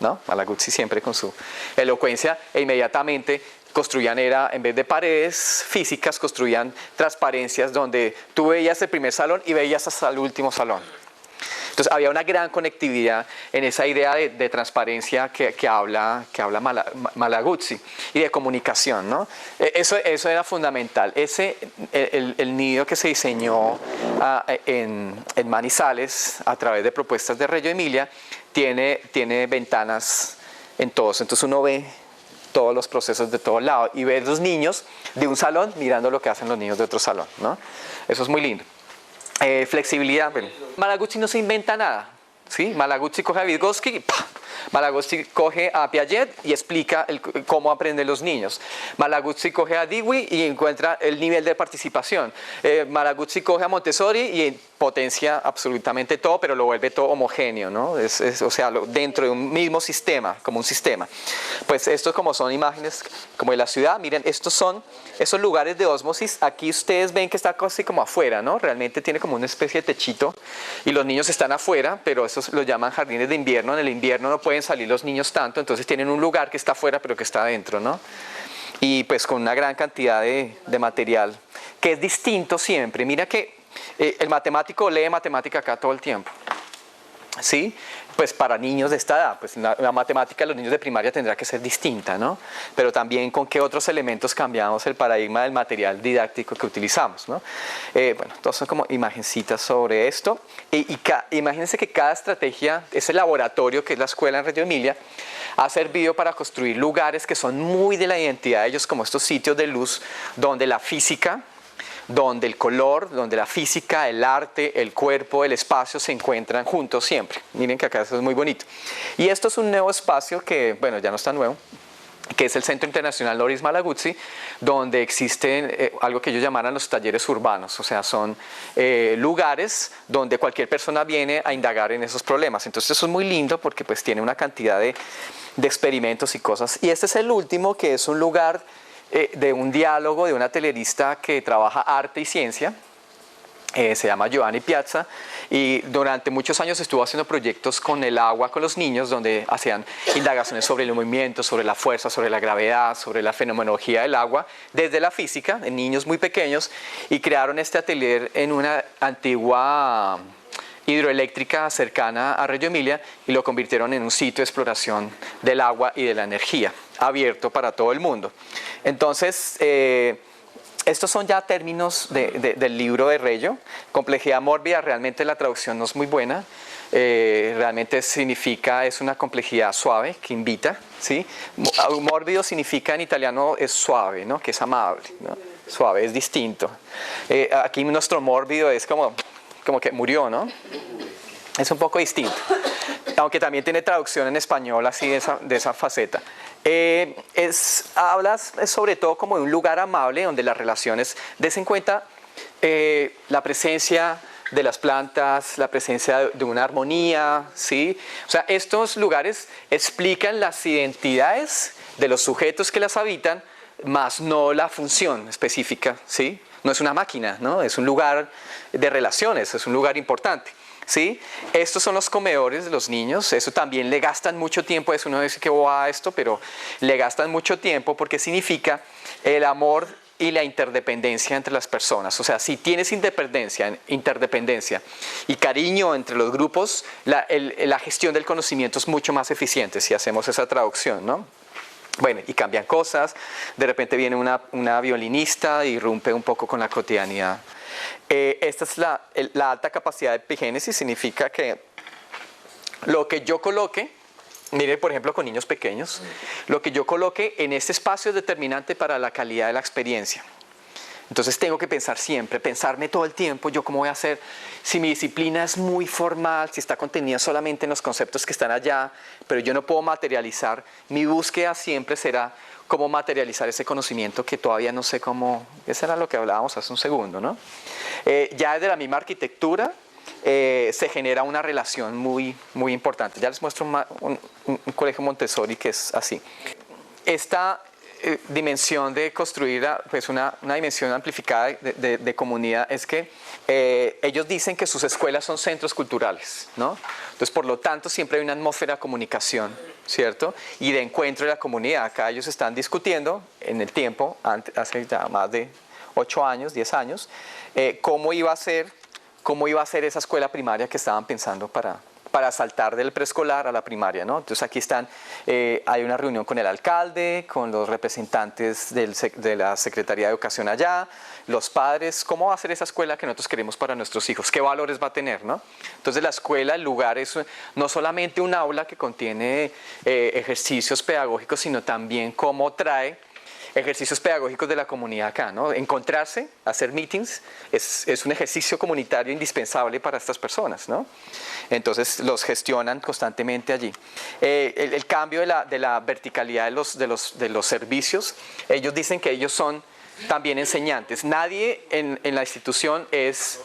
¿No? Malaguzzi siempre con su elocuencia e inmediatamente construían, en vez de paredes físicas, construían transparencias donde tú veías el primer salón y veías hasta el último salón. Entonces había una gran conectividad en esa idea de transparencia que habla Malaguzzi y de comunicación, ¿no? Eso era fundamental. El nido que se diseñó en Manizales a través de propuestas de Reggio Emilia tiene ventanas en todos. Entonces uno ve todos los procesos de todos lados y ve los niños de un salón mirando lo que hacen los niños de otro salón, ¿no? Eso es muy lindo. Flexibilidad. Bueno. Malaguzzi no se inventa nada, ¿sí? Malaguzzi coge a Vygotsky y ¡pah! Malaguzzi coge a Piaget y explica cómo aprenden los niños. Malaguzzi coge a Dewey y encuentra el nivel de participación. Malaguzzi coge a Montessori y potencia absolutamente todo, pero lo vuelve todo homogéneo, ¿no? O sea, dentro de un mismo sistema, como un sistema. Pues estos como son imágenes como de la ciudad, miren, estos son esos lugares de ósmosis. Aquí ustedes ven que está casi como afuera, ¿no? Realmente tiene como una especie de techito y los niños están afuera, pero esos lo llaman jardines de invierno. En el invierno no pueden salir los niños tanto, entonces tienen un lugar que está afuera pero que está adentro, ¿no? Y pues con una gran cantidad de material que es distinto siempre. Mira que el matemático lee matemática acá todo el tiempo, ¿sí? Pues para niños de esta edad, pues la matemática de los niños de primaria tendrá que ser distinta, ¿no? Pero también con qué otros elementos cambiamos el paradigma del material didáctico que utilizamos, ¿no? Bueno, todos son como imagencitas sobre esto. Imagínense que cada estrategia, ese laboratorio que es la escuela en Reggio Emilia, ha servido para construir lugares que son muy de la identidad de ellos, como estos sitios de luz donde la física, donde el color, donde la física, el arte, el cuerpo, el espacio se encuentran juntos siempre. Miren que acá eso es muy bonito. Y esto es un nuevo espacio que, bueno, ya no está nuevo, que es el Centro Internacional Loris Malaguzzi, donde existen algo que ellos llamaran los talleres urbanos, o sea, son lugares donde cualquier persona viene a indagar en esos problemas. Entonces eso es muy lindo porque pues tiene una cantidad de experimentos y cosas. Y este es el último, que es un lugar de un diálogo de una telerista que trabaja arte y ciencia. Se llama Giovanni Piazza y durante muchos años estuvo haciendo proyectos con el agua, con los niños, donde hacían indagaciones sobre el movimiento, sobre la fuerza, sobre la gravedad, sobre la fenomenología del agua, desde la física, en niños muy pequeños, y crearon este atelier en una antigua hidroeléctrica cercana a Reggio Emilia y lo convirtieron en un sitio de exploración del agua y de la energía, abierto para todo el mundo. Entonces, estos son ya términos del libro de Reggio. Complejidad mórbida, realmente la traducción no es muy buena. Realmente significa, es una complejidad suave que invita, ¿sí? Mórbido significa en italiano es suave, ¿no? Que es amable, ¿no? Suave, es distinto. Aquí nuestro mórbido es como que murió, ¿no? Es un poco distinto, aunque también tiene traducción en español así de esa faceta. Hablas sobre todo como de un lugar amable donde las relaciones, des en cuenta la presencia de las plantas, la presencia de una armonía, ¿sí? O sea, estos lugares explican las identidades de los sujetos que las habitan, más no la función específica, ¿sí? No es una máquina, ¿no? Es un lugar de relaciones, es un lugar importante, ¿sí? Estos son los comedores de los niños. Eso también le gastan mucho tiempo. Eso uno dice que va esto, pero le gastan mucho tiempo porque significa el amor y la interdependencia entre las personas. O sea, si tienes interdependencia y cariño entre los grupos, la gestión del conocimiento es mucho más eficiente si hacemos esa traducción, ¿no? Bueno, y cambian cosas, de repente viene una violinista y irrumpe un poco con la cotidianidad. Esta es la alta capacidad de epigénesis, significa que lo que yo coloque, mire por ejemplo con niños pequeños, lo que yo coloque en este espacio es determinante para la calidad de la experiencia. Entonces tengo que pensar siempre, pensarme todo el tiempo, yo cómo voy a hacer, si mi disciplina es muy formal, si está contenida solamente en los conceptos que están allá, pero yo no puedo materializar, mi búsqueda siempre será cómo materializar ese conocimiento que todavía no sé cómo, eso era lo que hablábamos hace un segundo, ¿no? Ya desde la misma arquitectura se genera una relación muy, muy importante. Ya les muestro un colegio Montessori que es así. Esta dimensión de construir pues una dimensión amplificada de comunidad es que ellos dicen que sus escuelas son centros culturales, ¿no? Entonces, por lo tanto, siempre hay una atmósfera de comunicación, ¿cierto? Y de encuentro de la comunidad. Acá ellos están discutiendo en el tiempo, hace ya más de 8 años, 10 años, cómo iba a ser esa escuela primaria que estaban pensando para saltar del preescolar a la primaria, ¿no? Entonces aquí hay una reunión con el alcalde, con los representantes de la Secretaría de Educación allá, los padres, cómo va a ser esa escuela que nosotros queremos para nuestros hijos, qué valores va a tener, ¿no? Entonces la escuela, el lugar es no solamente un aula que contiene ejercicios pedagógicos, sino también cómo trae ejercicios pedagógicos de la comunidad acá, ¿no? Encontrarse, hacer meetings, es un ejercicio comunitario indispensable para estas personas, ¿no? Entonces los gestionan constantemente allí. El cambio de la verticalidad de los servicios, ellos dicen que ellos son también enseñantes. Nadie en la institución es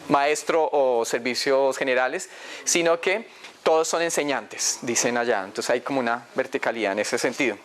maestro o servicios generales, sino que todos son enseñantes, dicen allá. Entonces hay como una verticalidad en ese sentido.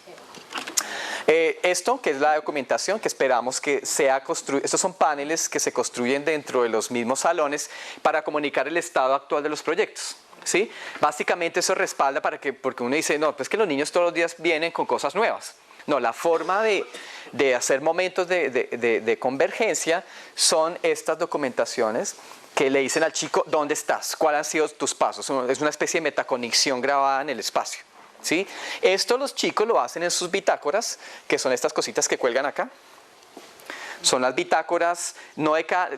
Esto, que es la documentación, que esperamos que sea construida, estos son paneles que se construyen dentro de los mismos salones para comunicar el estado actual de los proyectos, ¿sí? Básicamente eso respalda porque uno dice, no, pues que los niños todos los días vienen con cosas nuevas. No, la forma de hacer momentos de convergencia son estas documentaciones que le dicen al chico, ¿dónde estás? ¿Cuáles han sido tus pasos? Es una especie de metaconexión grabada en el espacio, ¿sí? Esto los chicos lo hacen en sus bitácoras, que son estas cositas que cuelgan acá. Son las bitácoras,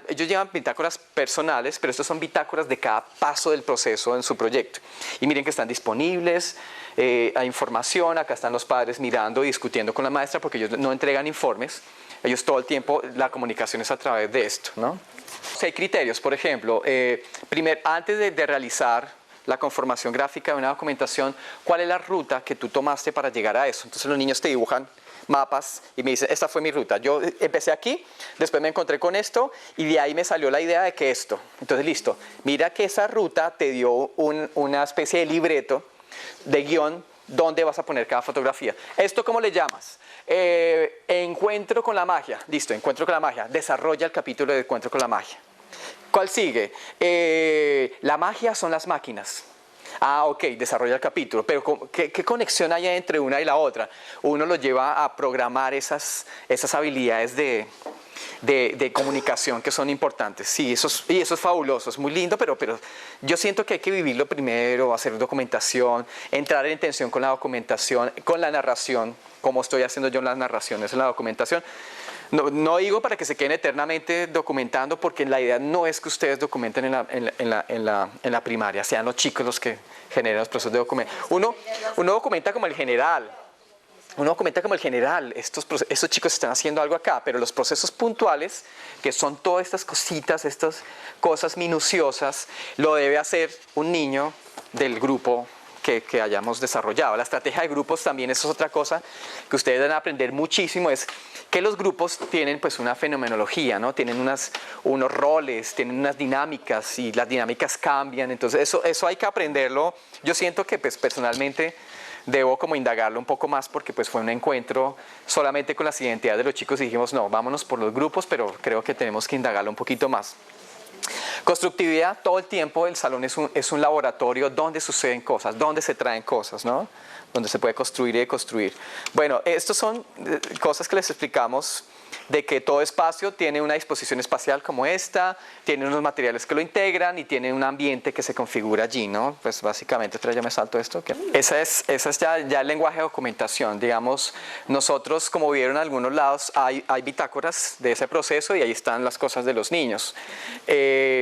ellos llevan bitácoras personales, pero estos son bitácoras de cada paso del proceso en su proyecto. Y miren que están disponibles, hay información, acá están los padres mirando y discutiendo con la maestra porque ellos no entregan informes, ellos todo el tiempo, la comunicación es a través de esto, ¿no? Hay criterios, por ejemplo, antes de realizar la conformación gráfica de una documentación, ¿cuál es la ruta que tú tomaste para llegar a eso? Entonces los niños te dibujan mapas y me dicen, esta fue mi ruta. Yo empecé aquí, después me encontré con esto y de ahí me salió la idea de que esto. Entonces, listo, mira que esa ruta te dio una especie de libreto, de guión, donde vas a poner cada fotografía. ¿Esto cómo le llamas? Encuentro con la magia. Listo, encuentro con la magia. Desarrolla el capítulo de encuentro con la magia. ¿Cuál sigue? La magia son las máquinas. Ah, ok, desarrolla el capítulo, pero ¿qué conexión hay entre una y la otra? Uno lo lleva a programar esas habilidades de comunicación que son importantes. Sí, eso es fabuloso, es muy lindo, pero yo siento que hay que vivirlo primero, hacer documentación, entrar en tensión con la documentación, con la narración, como estoy haciendo yo en las narraciones en la documentación. No digo para que se queden eternamente documentando, porque la idea no es que ustedes documenten en la primaria, sean los chicos los que generen los procesos de documentación. Uno documenta como el general. Estos chicos están haciendo algo acá, pero los procesos puntuales, que son todas estas cositas, estas cosas minuciosas, lo debe hacer un niño del grupo que hayamos desarrollado. La estrategia de grupos también, eso es otra cosa que ustedes deben aprender muchísimo, es que los grupos tienen pues una fenomenología, ¿no? Tienen unos roles, tienen unas dinámicas y las dinámicas cambian, entonces eso hay que aprenderlo. Yo siento que pues personalmente debo como indagarlo un poco más porque pues fue un encuentro solamente con las identidades de los chicos y dijimos no, vámonos por los grupos, pero creo que tenemos que indagarlo un poquito más. Constructividad, todo el tiempo el salón es un laboratorio donde suceden cosas, donde se traen cosas, ¿no? Donde se puede construir y deconstruir. Bueno, estas son cosas que les explicamos de que todo espacio tiene una disposición espacial como esta, tiene unos materiales que lo integran y tiene un ambiente que se configura allí, ¿no? Pues básicamente, ya me salto esto. ¿Qué? Esa es ya el lenguaje de documentación. Digamos, nosotros, como vieron en algunos lados, hay bitácoras de ese proceso y ahí están las cosas de los niños.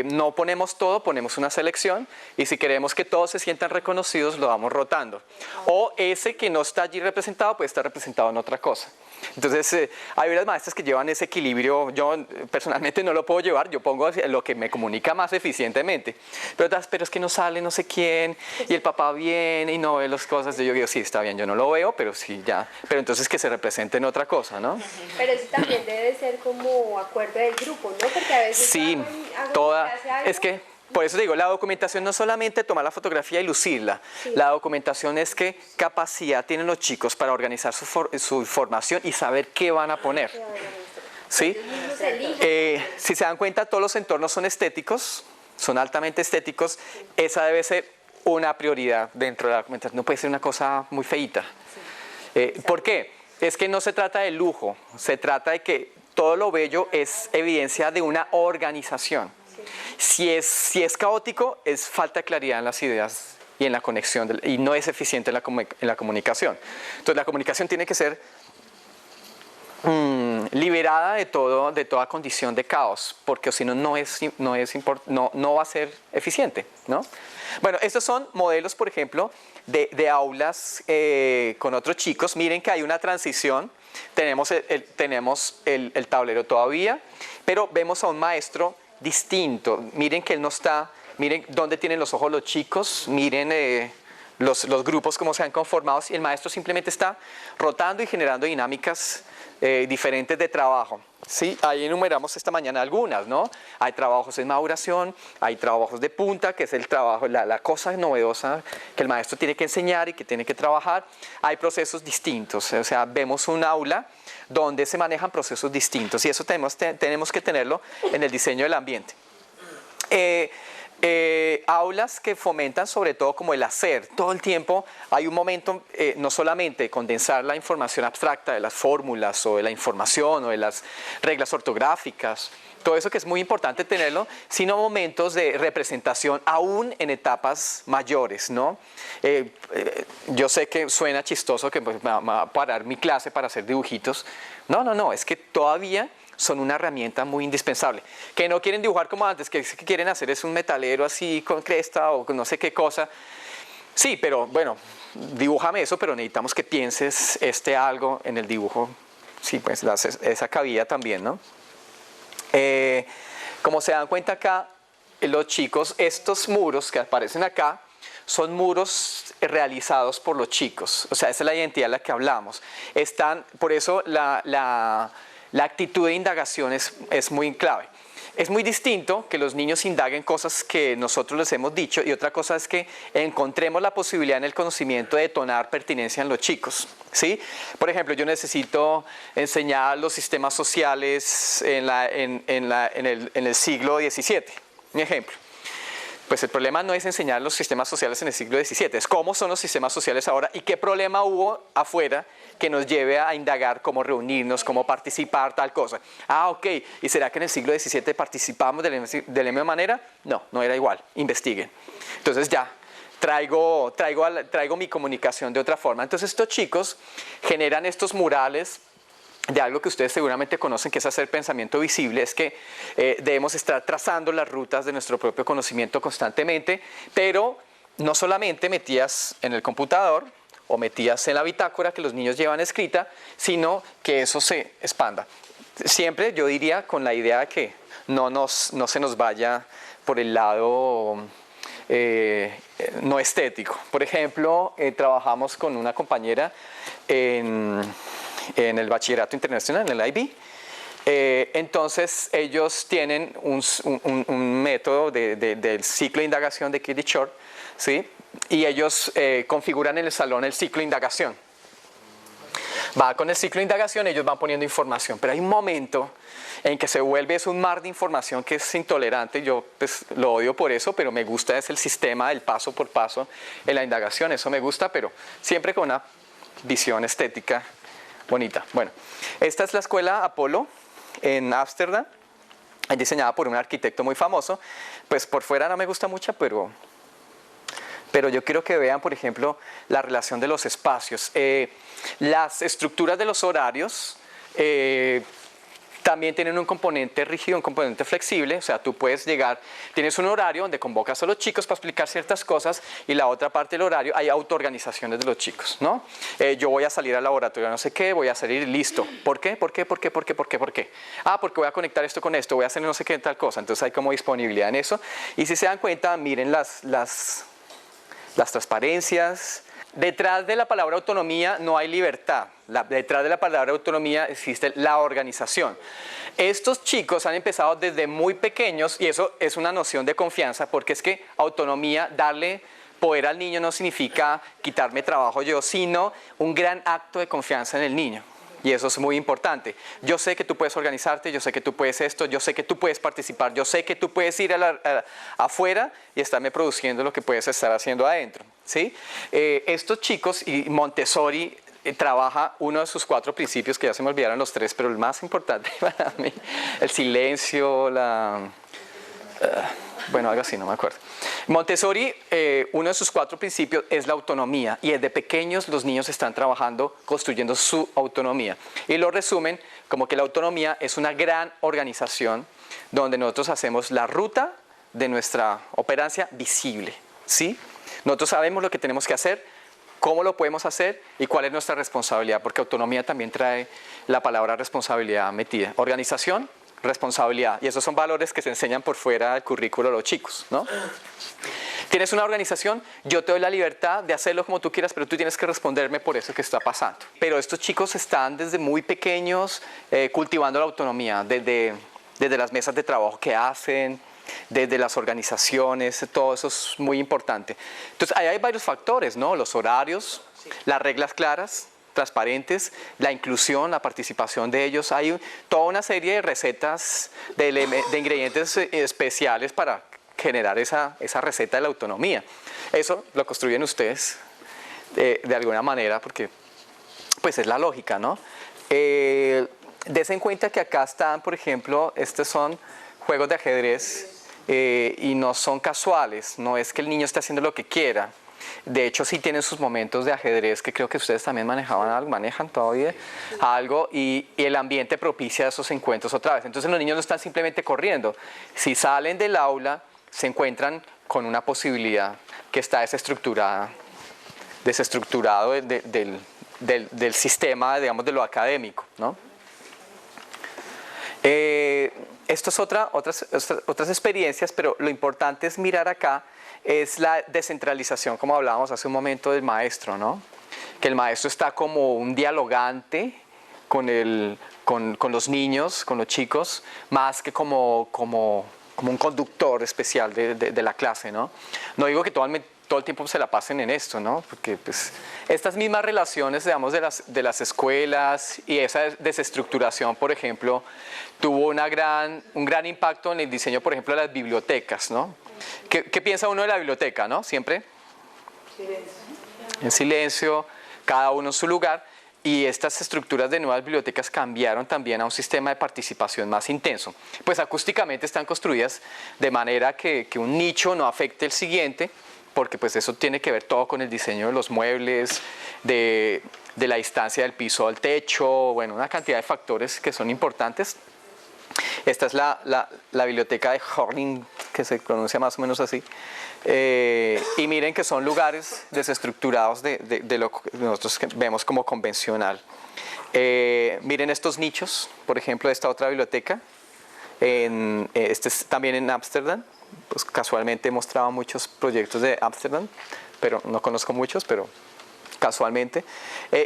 No ponemos todo, ponemos una selección y si queremos que todos se sientan reconocidos, lo vamos rotando. O ese que no está allí representado puede estar representado en otra cosa. Entonces, hay unas maestras que llevan ese equilibrio. Yo personalmente no lo puedo llevar, yo pongo lo que me comunica más eficientemente. Pero es que no sale no sé quién, y el papá viene y no ve las cosas. Yo digo, sí, está bien, yo no lo veo, pero sí, ya. Pero entonces que se represente en otra cosa, ¿no? Pero eso también debe ser como acuerdo del grupo, ¿no? Porque a veces sí, es que por eso digo, la documentación no solamente tomar la fotografía y lucirla, sí. La documentación es qué capacidad tienen los chicos para organizar su información y saber qué van a poner. ¿Sí? Si se dan cuenta, todos los entornos son estéticos, son altamente estéticos, esa debe ser una prioridad dentro de la documentación, no puede ser una cosa muy feíta. ¿Por qué? Es que no se trata de lujo, se trata de que todo lo bello es evidencia de una organización. Si es caótico, es falta de claridad en las ideas y en la conexión, y no es eficiente en la comunicación. Entonces la comunicación tiene que ser liberada de toda condición de caos, porque si no, no va a ser eficiente, ¿no? Bueno, estos son modelos, por ejemplo, de aulas con otros chicos. Miren que hay una transición, tenemos el tablero todavía, pero vemos a un maestro distinto. Miren que él no está, miren dónde tienen los ojos los chicos, miren los grupos cómo se han conformado, y el maestro simplemente está rotando y generando dinámicas diferentes de trabajo. Sí, ahí enumeramos esta mañana algunas, ¿no? Hay trabajos en maduración, hay trabajos de punta, que es el trabajo, la cosa novedosa que el maestro tiene que enseñar y que tiene que trabajar. Hay procesos distintos, o sea, vemos un aula donde se manejan procesos distintos, y eso tenemos que tenerlo en el diseño del ambiente. Aulas que fomentan sobre todo como el hacer. Todo el tiempo hay un momento, no solamente de condensar la información abstracta de las fórmulas o de la información o de las reglas ortográficas, todo eso que es muy importante tenerlo, sino momentos de representación aún en etapas mayores, ¿no? Yo sé que suena chistoso que pues, me va a parar mi clase para hacer dibujitos. No, es que todavía son una herramienta muy indispensable. Que no quieren dibujar como antes, que quieren hacer es un metalero así con cresta o no sé qué cosa. Sí, pero bueno, dibújame eso, pero necesitamos que pienses algo en el dibujo. Sí, pues esa cabida también, ¿no? Como se dan cuenta acá, los chicos, estos muros que aparecen acá, son muros realizados por los chicos. O sea, esa es la identidad de la que hablamos. Por eso la actitud de indagación es muy clave. Es muy distinto que los niños indaguen cosas que nosotros les hemos dicho, y otra cosa es que encontremos la posibilidad en el conocimiento de detonar pertinencia en los chicos, ¿sí? Por ejemplo, yo necesito enseñar los sistemas sociales en el siglo XVII, un ejemplo. Pues el problema no es enseñar los sistemas sociales en el siglo XVII, es cómo son los sistemas sociales ahora y qué problema hubo afuera que nos lleve a indagar cómo reunirnos, cómo participar, tal cosa. Ah, ok, ¿y será que en el siglo XVII participamos de la misma manera? No era igual, investiguen. Entonces ya, traigo mi comunicación de otra forma. Entonces estos chicos generan estos murales de algo que ustedes seguramente conocen, que es hacer pensamiento visible. Es que debemos estar trazando las rutas de nuestro propio conocimiento constantemente, pero no solamente metidas en el computador o metidas en la bitácora que los niños llevan escrita, sino que eso se expanda. Siempre yo diría con la idea de que no se nos vaya por el lado no estético. Por ejemplo, trabajamos con una compañera en el bachillerato internacional, en el IB. Entonces ellos tienen un método del ciclo de indagación de Kitty Short, ¿sí? Y ellos configuran en el salón el ciclo de indagación. Va con el ciclo de indagación, ellos van poniendo información, pero hay un momento en que se vuelve un mar de información que es intolerante. Yo pues, lo odio por eso, pero me gusta es el sistema del paso por paso en la indagación. Eso me gusta, pero siempre con una visión estética bonita. Bueno, esta es la escuela Apolo en Ámsterdam, diseñada por un arquitecto muy famoso. Pues por fuera no me gusta mucho, pero yo quiero que vean, por ejemplo, la relación de los espacios. Las estructuras de los horarios también tienen un componente rígido, un componente flexible. O sea, tú puedes llegar, tienes un horario donde convocas a los chicos para explicar ciertas cosas, y la otra parte del horario hay autoorganizaciones de los chicos, ¿no? Yo voy a salir al laboratorio, no sé qué, voy a salir listo. ¿Por qué? Ah, porque voy a conectar esto con esto, voy a hacer no sé qué tal cosa. Entonces hay como disponibilidad en eso. Y si se dan cuenta, miren las transparencias. Detrás de la palabra autonomía no hay libertad. Detrás de la palabra autonomía existe la organización. Estos chicos han empezado desde muy pequeños, y eso es una noción de confianza, porque es que autonomía, darle poder al niño, no significa quitarme trabajo yo, sino un gran acto de confianza en el niño. Y eso es muy importante. Yo sé que tú puedes organizarte, yo sé que tú puedes esto, yo sé que tú puedes participar, yo sé que tú puedes ir afuera y estarme produciendo lo que puedes estar haciendo adentro, ¿sí? Estos chicos, y Montessori trabaja uno de sus 4 principios, que ya se me olvidaron los 3, pero el más importante para mí, el silencio, bueno, algo así, no me acuerdo. Montessori, uno de sus 4 principios es la autonomía, y desde pequeños los niños están trabajando, construyendo su autonomía, y lo resumen como que la autonomía es una gran organización donde nosotros hacemos la ruta de nuestra operancia visible, ¿sí? Nosotros sabemos lo que tenemos que hacer, cómo lo podemos hacer y cuál es nuestra responsabilidad, porque autonomía también trae la palabra responsabilidad metida. Organización, responsabilidad, y esos son valores que se enseñan por fuera del currículo a los chicos, ¿no? Tienes una organización, yo te doy la libertad de hacerlo como tú quieras, pero tú tienes que responderme por eso que está pasando. Pero estos chicos están desde muy pequeños cultivando la autonomía, desde las mesas de trabajo que hacen, desde las organizaciones, todo eso es muy importante. Entonces, ahí hay varios factores, ¿no? Los horarios, las reglas claras, transparentes, la inclusión, la participación de ellos. Hay toda una serie de recetas, de ingredientes especiales para generar esa receta de la autonomía. Eso lo construyen ustedes de alguna manera porque pues es la lógica, ¿no? Des en cuenta que acá están, por ejemplo, estos son juegos de ajedrez y no son casuales, no es que el niño esté haciendo lo que quiera. De hecho, sí tienen sus momentos de ajedrez, que creo que ustedes también manejan todavía algo, y el ambiente propicia esos encuentros otra vez. Entonces los niños no están simplemente corriendo. Si salen del aula, se encuentran con una posibilidad que está desestructurado del sistema, digamos, de lo académico, ¿no? Esto es otras experiencias, pero lo importante es mirar acá, es la descentralización, como hablábamos hace un momento del maestro, ¿no? Que el maestro está como un dialogante con los niños, con los chicos, más que como un conductor especial de la clase, ¿no? No digo que todo el tiempo se la pasen en esto, ¿no? Porque pues, estas mismas relaciones, digamos, de las escuelas y esa desestructuración, por ejemplo, tuvo un gran impacto en el diseño, por ejemplo, de las bibliotecas, ¿no? ¿Qué piensa uno de la biblioteca, no? Siempre en silencio, cada uno en su lugar. Y estas estructuras de nuevas bibliotecas cambiaron también a un sistema de participación más intenso. Pues acústicamente están construidas de manera que un nicho no afecte el siguiente, porque pues eso tiene que ver todo con el diseño de los muebles, de la distancia del piso al techo, bueno, una cantidad de factores que son importantes. Esta es la biblioteca de Horning, que se pronuncia más o menos así. Y miren que son lugares desestructurados de lo que nosotros vemos como convencional. Miren estos nichos, por ejemplo, esta otra biblioteca, este es también en Ámsterdam. Pues casualmente he mostrado muchos proyectos de Ámsterdam, pero no conozco muchos, pero casualmente.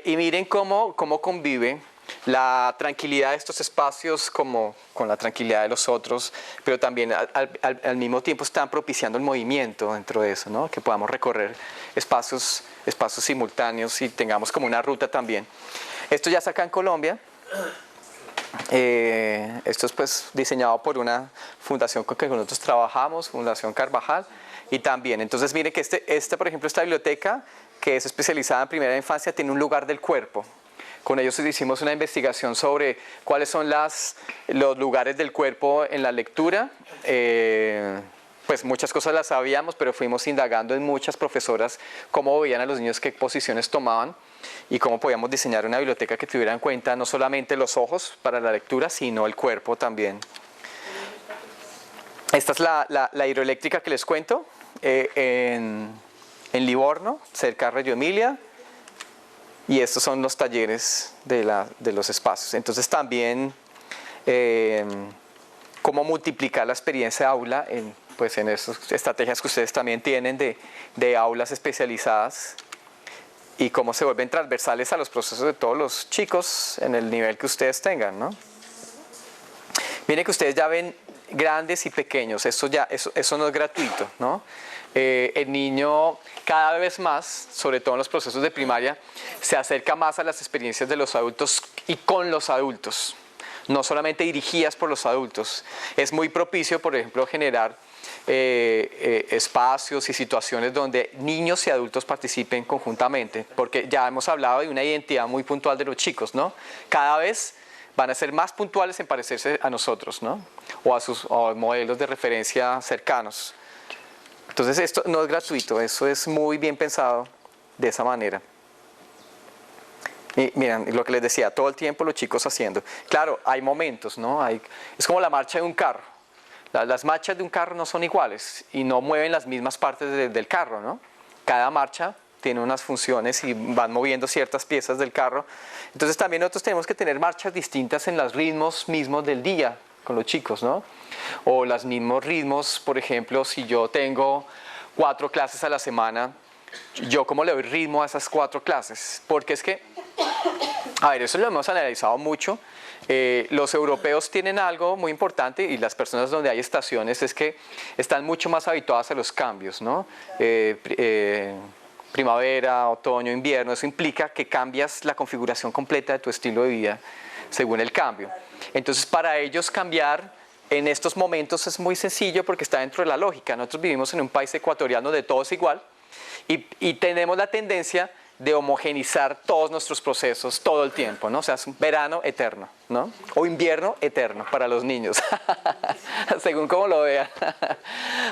Y miren cómo convive la tranquilidad de estos espacios con la tranquilidad de los otros, pero también al mismo tiempo están propiciando el movimiento dentro de eso, ¿no? Que podamos recorrer espacios simultáneos y tengamos como una ruta también. Esto ya está acá en Colombia. Esto es pues diseñado por una fundación con que nosotros trabajamos, Fundación Carvajal, y también, entonces miren que por ejemplo, esta biblioteca que es especializada en primera infancia tiene un lugar del cuerpo. Con ellos hicimos una investigación sobre cuáles son los lugares del cuerpo en la lectura. Pues muchas cosas las sabíamos, pero fuimos indagando en muchas profesoras cómo veían a los niños, qué posiciones tomaban y cómo podíamos diseñar una biblioteca que tuviera en cuenta no solamente los ojos para la lectura, sino el cuerpo también. Esta es la hidroeléctrica que les cuento, en Livorno, cerca de Reggio Emilia. Y estos son los talleres de los espacios. Entonces también cómo multiplicar la experiencia de aula en esas estrategias que ustedes también tienen de aulas especializadas y cómo se vuelven transversales a los procesos de todos los chicos en el nivel que ustedes tengan, ¿no? Miren que ustedes ya ven grandes y pequeños, eso no es gratuito, ¿no? El niño cada vez más, sobre todo en los procesos de primaria, se acerca más a las experiencias de los adultos y con los adultos, no solamente dirigidas por los adultos. Es muy propicio, por ejemplo, generar espacios y situaciones donde niños y adultos participen conjuntamente, porque ya hemos hablado de una identidad muy puntual de los chicos, ¿no? Cada vez van a ser más puntuales en parecerse a nosotros, ¿no? O a modelos de referencia cercanos. Entonces esto no es gratuito, eso es muy bien pensado de esa manera. Y miren, lo que les decía, todo el tiempo los chicos haciendo. Claro, hay momentos, ¿no? Es como la marcha de un carro. Las marchas de un carro no son iguales y no mueven las mismas partes del carro, ¿no? Cada marcha tiene unas funciones y van moviendo ciertas piezas del carro. Entonces también nosotros tenemos que tener marchas distintas en los ritmos mismos del día con los chicos, ¿no? O los mismos ritmos, por ejemplo, si yo tengo 4 clases a la semana, yo cómo le doy ritmo a esas 4 clases. Porque es que, a ver, eso lo hemos analizado mucho. Los europeos tienen algo muy importante y las personas donde hay estaciones es que están mucho más habituadas a los cambios, ¿no? Primavera, otoño, invierno, eso implica que cambias la configuración completa de tu estilo de vida según el cambio. Entonces para ellos cambiar en estos momentos es muy sencillo porque está dentro de la lógica. Nosotros vivimos en un país ecuatoriano de todo es igual y tenemos la tendencia de homogenizar todos nuestros procesos todo el tiempo, ¿no? O sea, es un verano eterno, ¿no? O invierno eterno para los niños, según como lo vean.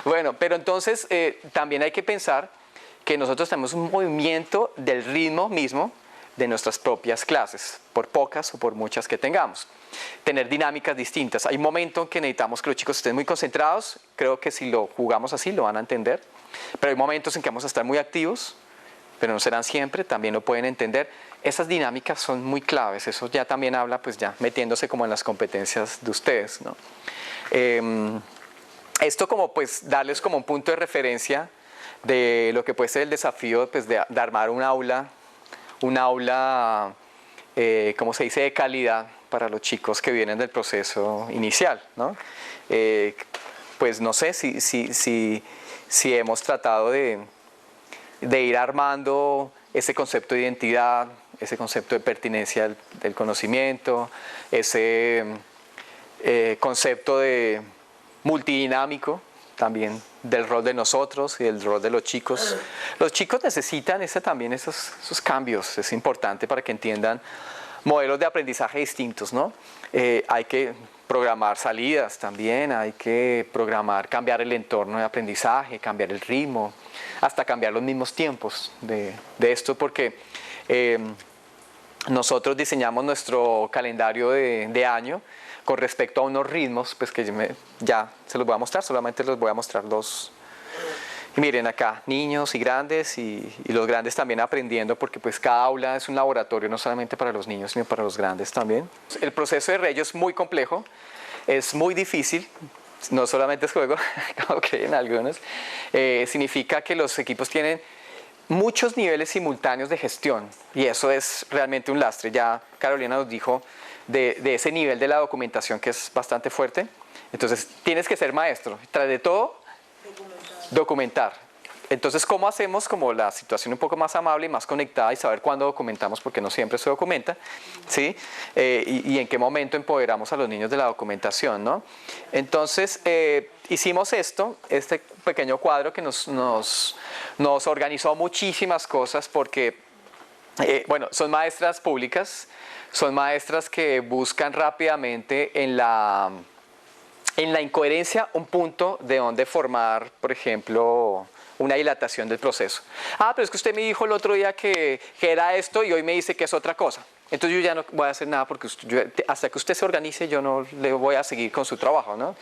Bueno, pero entonces también hay que pensar que nosotros tenemos un movimiento del ritmo mismo de nuestras propias clases, por pocas o por muchas que tengamos. Tener dinámicas distintas. Hay un momento en que necesitamos que los chicos estén muy concentrados, creo que si lo jugamos así lo van a entender, pero hay momentos en que vamos a estar muy activos, pero no serán siempre, también lo pueden entender. Esas dinámicas son muy claves, eso ya también habla, pues ya metiéndose como en las competencias de ustedes, ¿no? Esto como pues darles como un punto de referencia de lo que puede ser el desafío pues, de armar un aula, como se dice, de calidad para los chicos que vienen del proceso inicial, ¿no? Pues no sé si hemos tratado de ir armando ese concepto de identidad, ese concepto de pertinencia del conocimiento, ese concepto de multidinámico también del rol de nosotros y del rol de los chicos. Los chicos necesitan también esos cambios, es importante para que entiendan modelos de aprendizaje distintos, ¿no? Hay que programar salidas también, hay que cambiar el entorno de aprendizaje, cambiar el ritmo, hasta cambiar los mismos tiempos de esto, porque nosotros diseñamos nuestro calendario de año con respecto a unos ritmos, pues que ya se los voy a mostrar, solamente les voy a mostrar dos. Y miren acá, niños y grandes, y los grandes también aprendiendo, porque pues cada aula es un laboratorio, no solamente para los niños, sino para los grandes también. El proceso de Rello es muy complejo, es muy difícil, no solamente es juego, como creen algunos, significa que los equipos tienen muchos niveles simultáneos de gestión, y eso es realmente un lastre. Ya Carolina nos dijo de ese nivel de la documentación que es bastante fuerte, entonces tienes que ser maestro, tras de todo, documentar. Entonces, ¿cómo hacemos como la situación un poco más amable y más conectada y saber cuándo documentamos? Porque no siempre se documenta, ¿sí? Y en qué momento empoderamos a los niños de la documentación, ¿no? Entonces, hicimos este pequeño cuadro que nos organizó muchísimas cosas porque, bueno, son maestras públicas, son maestras que buscan rápidamente en la incoherencia un punto de donde formar, por ejemplo, una dilatación del proceso. Pero es que usted me dijo el otro día que era esto y hoy me dice que es otra cosa. Entonces yo ya no voy a hacer nada porque hasta que usted se organice yo no le voy a seguir con su trabajo, ¿no?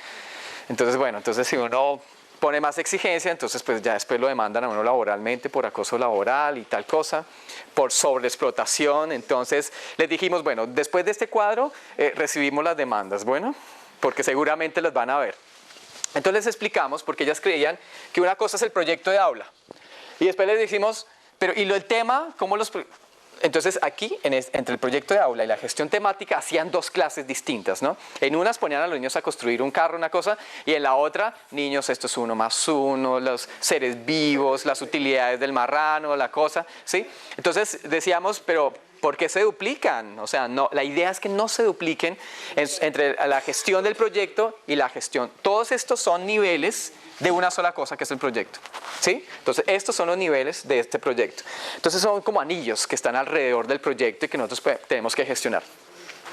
Entonces, bueno, si uno pone más exigencia, entonces pues ya después lo demandan a uno laboralmente por acoso laboral y tal cosa, por sobreexplotación. Entonces les dijimos, bueno, después de este cuadro recibimos las demandas, bueno, porque seguramente las van a ver. Entonces les explicamos, porque ellas creían que una cosa es el proyecto de aula. Y después les dijimos, pero ¿y el tema? ¿Cómo los...? Entonces aquí, entre el proyecto de aula y la gestión temática, hacían dos clases distintas, ¿no? En unas ponían a los niños a construir un carro, una cosa, y en la otra, niños, esto es 1+1, los seres vivos, las utilidades del marrano, la cosa, ¿sí? Entonces decíamos, pero ¿por qué se duplican? O sea, no, la idea es que no se dupliquen entre la gestión del proyecto y la gestión. Todos estos son niveles de una sola cosa que es el proyecto, ¿sí? Entonces, estos son los niveles de este proyecto. Entonces, son como anillos que están alrededor del proyecto y que nosotros tenemos que gestionar.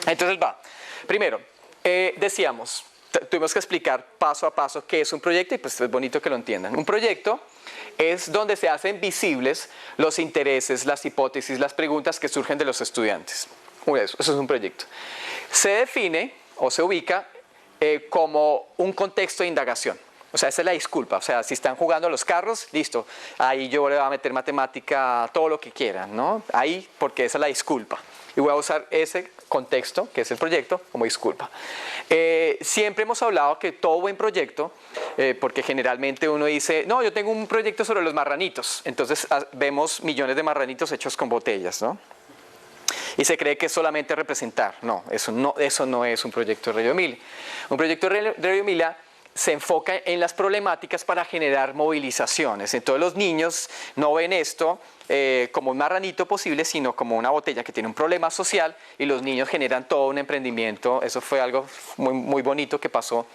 Entonces, va. Primero, decíamos, tuvimos que explicar paso a paso qué es un proyecto y pues es bonito que lo entiendan. Un proyecto es donde se hacen visibles los intereses, las hipótesis, las preguntas que surgen de los estudiantes. Eso es un proyecto. Se define o se ubica como un contexto de indagación. O sea, esa es la disculpa. O sea, si están jugando a los carros, listo. Ahí yo le voy a meter matemática, todo lo que quieran, ¿no? Ahí, porque esa es la disculpa. Y voy a usar ese contexto, que es el proyecto, como disculpa. Siempre hemos hablado que todo buen proyecto, porque generalmente uno dice, no, yo tengo un proyecto sobre los marranitos. Entonces vemos millones de marranitos hechos con botellas, ¿no? Y se cree que es solamente representar. No, eso no es un proyecto de Reggio Emilia. Un proyecto de Reggio Emilia se enfoca en las problemáticas para generar movilizaciones. Entonces los niños no ven esto como un marranito posible, sino como una botella que tiene un problema social y los niños generan todo un emprendimiento. Eso fue algo muy, muy bonito que pasó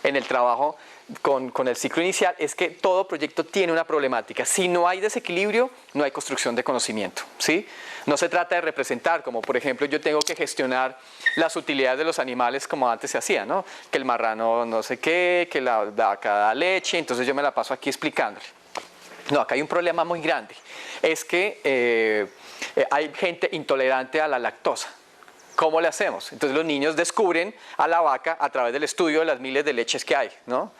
en el trabajo con el ciclo inicial, es que todo proyecto tiene una problemática. Si no hay desequilibrio, no hay construcción de conocimiento, ¿sí? No se trata de representar, como por ejemplo yo tengo que gestionar las utilidades de los animales como antes se hacía, ¿no? Que el marrano no sé qué, que la vaca da leche, entonces yo me la paso aquí explicándole. No, acá hay un problema muy grande, es que hay gente intolerante a la lactosa. ¿Cómo le hacemos? Entonces los niños descubren a la vaca a través del estudio de las miles de leches que hay, ¿no?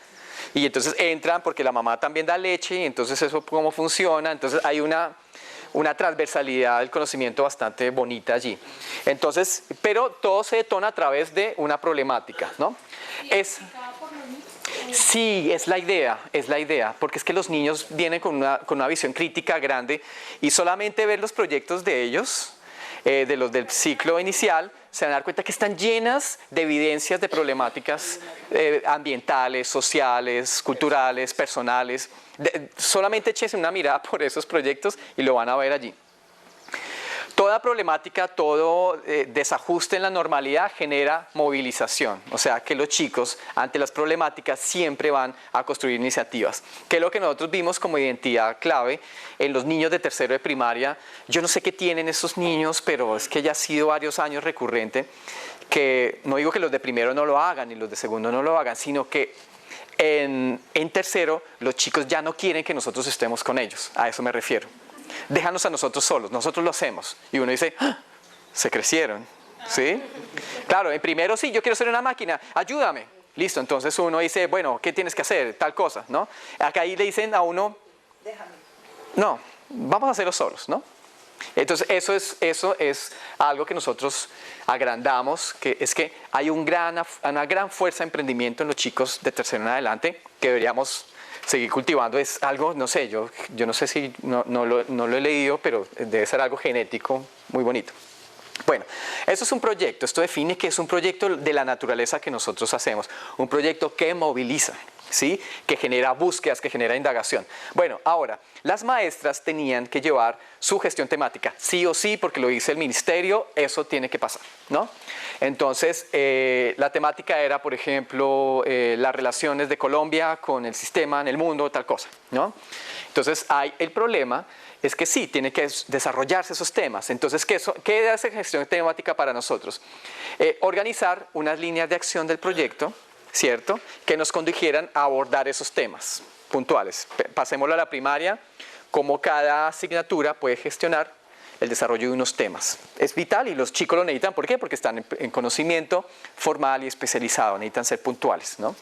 Y entonces entran porque la mamá también da leche y entonces eso cómo funciona. Entonces hay una transversalidad del conocimiento bastante bonita allí. Entonces, pero todo se detona a través de una problemática, ¿no? Sí, es la idea, porque es que los niños vienen con una visión crítica grande y solamente ver los proyectos de ellos, de los del ciclo inicial, se van a dar cuenta que están llenas de evidencias de problemáticas ambientales, sociales, culturales, personales. Solamente échense una mirada por esos proyectos y lo van a ver allí. Toda problemática, todo desajuste en la normalidad genera movilización. O sea que los chicos ante las problemáticas siempre van a construir iniciativas. Que es lo que nosotros vimos como identidad clave en los niños de tercero de primaria. Yo no sé qué tienen esos niños, pero es que ya ha sido varios años recurrente. Que no digo que los de primero no lo hagan y los de segundo no lo hagan, sino que en tercero los chicos ya no quieren que nosotros estemos con ellos. A eso me refiero. Déjanos a nosotros solos, nosotros lo hacemos. Y uno dice, ¡ah! Se crecieron, ¿sí? Claro, en primero sí, yo quiero ser una máquina, ayúdame. Listo, entonces uno dice, bueno, ¿qué tienes que hacer? Tal cosa, ¿no? Acá ahí le dicen a uno, déjame. No, vamos a hacerlo solos, ¿no? Entonces eso es algo que nosotros agrandamos, que es que hay una gran fuerza de emprendimiento en los chicos de tercero en adelante que deberíamos seguir cultivando. Es algo, no sé, yo no sé si no lo he leído, pero debe ser algo genético muy bonito. Bueno, eso es un proyecto, esto define que es un proyecto de la naturaleza que nosotros hacemos, un proyecto que moviliza, ¿sí? Que genera búsquedas, que genera indagación. Bueno, ahora, las maestras tenían que llevar su gestión temática, sí o sí, porque lo dice el ministerio, eso tiene que pasar, ¿no? Entonces, la temática era, por ejemplo, las relaciones de Colombia con el sistema en el mundo, tal cosa, ¿no? Entonces, el problema es que sí, tiene que desarrollarse esos temas. Entonces, ¿qué hace gestión temática para nosotros? Organizar unas líneas de acción del proyecto, ¿cierto? Que nos condujeran a abordar esos temas puntuales. Pasémoslo a la primaria, cómo cada asignatura puede gestionar el desarrollo de unos temas. Es vital y los chicos lo necesitan. ¿Por qué? Porque están en conocimiento formal y especializado, necesitan ser puntuales, ¿no?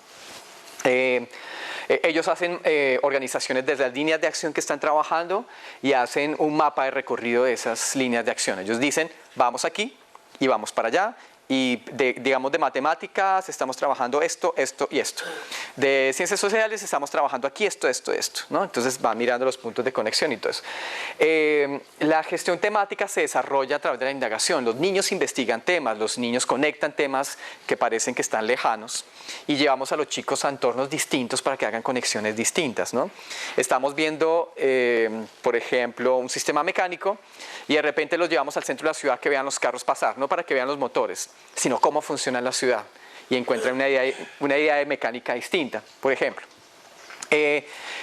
Ellos hacen organizaciones desde las líneas de acción que están trabajando y hacen un mapa de recorrido de esas líneas de acción. Ellos dicen, vamos aquí y vamos para allá. Y digamos de matemáticas estamos trabajando esto, esto y esto. De ciencias sociales estamos trabajando aquí esto, ¿no? Entonces van mirando los puntos de conexión y todo eso. La gestión temática se desarrolla a través de la indagación. Los niños investigan temas, los niños conectan temas que parecen que están lejanos y llevamos a los chicos a entornos distintos para que hagan conexiones distintas, ¿no? Estamos viendo, por ejemplo, un sistema mecánico y de repente los llevamos al centro de la ciudad que vean los carros pasar, no para que vean los motores, sino cómo funciona la ciudad y encuentran una idea de mecánica distinta, por ejemplo.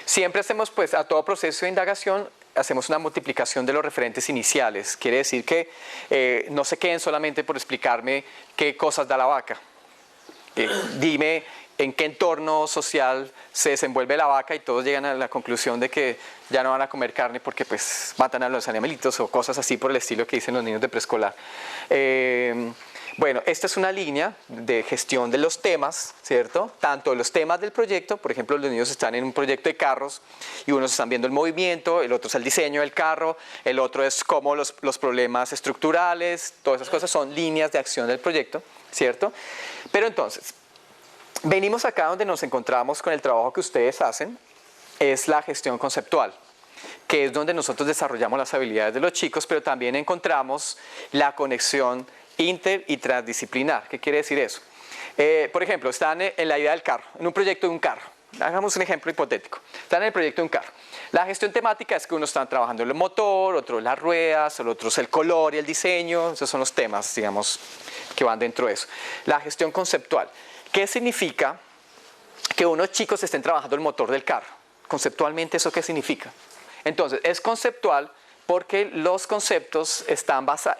Siempre hacemos, pues, a todo proceso de indagación, hacemos una multiplicación de los referentes iniciales. Quiere decir que no se queden solamente por explicarme qué cosas da la vaca. Dime en qué entorno social se desenvuelve la vaca y todos llegan a la conclusión de que ya no van a comer carne porque pues matan a los animalitos o cosas así por el estilo que dicen los niños de preescolar. Bueno, esta es una línea de gestión de los temas, ¿cierto? Tanto los temas del proyecto, por ejemplo, los niños están en un proyecto de carros y unos están viendo el movimiento, el otro es el diseño del carro, el otro es cómo los problemas estructurales, todas esas cosas son líneas de acción del proyecto, ¿cierto? Pero entonces, venimos acá donde nos encontramos con el trabajo que ustedes hacen, es la gestión conceptual, que es donde nosotros desarrollamos las habilidades de los chicos, pero también encontramos la conexión inter y transdisciplinar. ¿Qué quiere decir eso? Por ejemplo, están en la idea del carro, en un proyecto de un carro. Hagamos un ejemplo hipotético. Están en el proyecto de un carro. La gestión temática es que uno está trabajando el motor, otro las ruedas, el otro es el color y el diseño. Esos son los temas, digamos, que van dentro de eso. La gestión conceptual. ¿Qué significa que unos chicos estén trabajando el motor del carro? Conceptualmente, ¿eso qué significa? Entonces, es conceptual porque los conceptos están basados,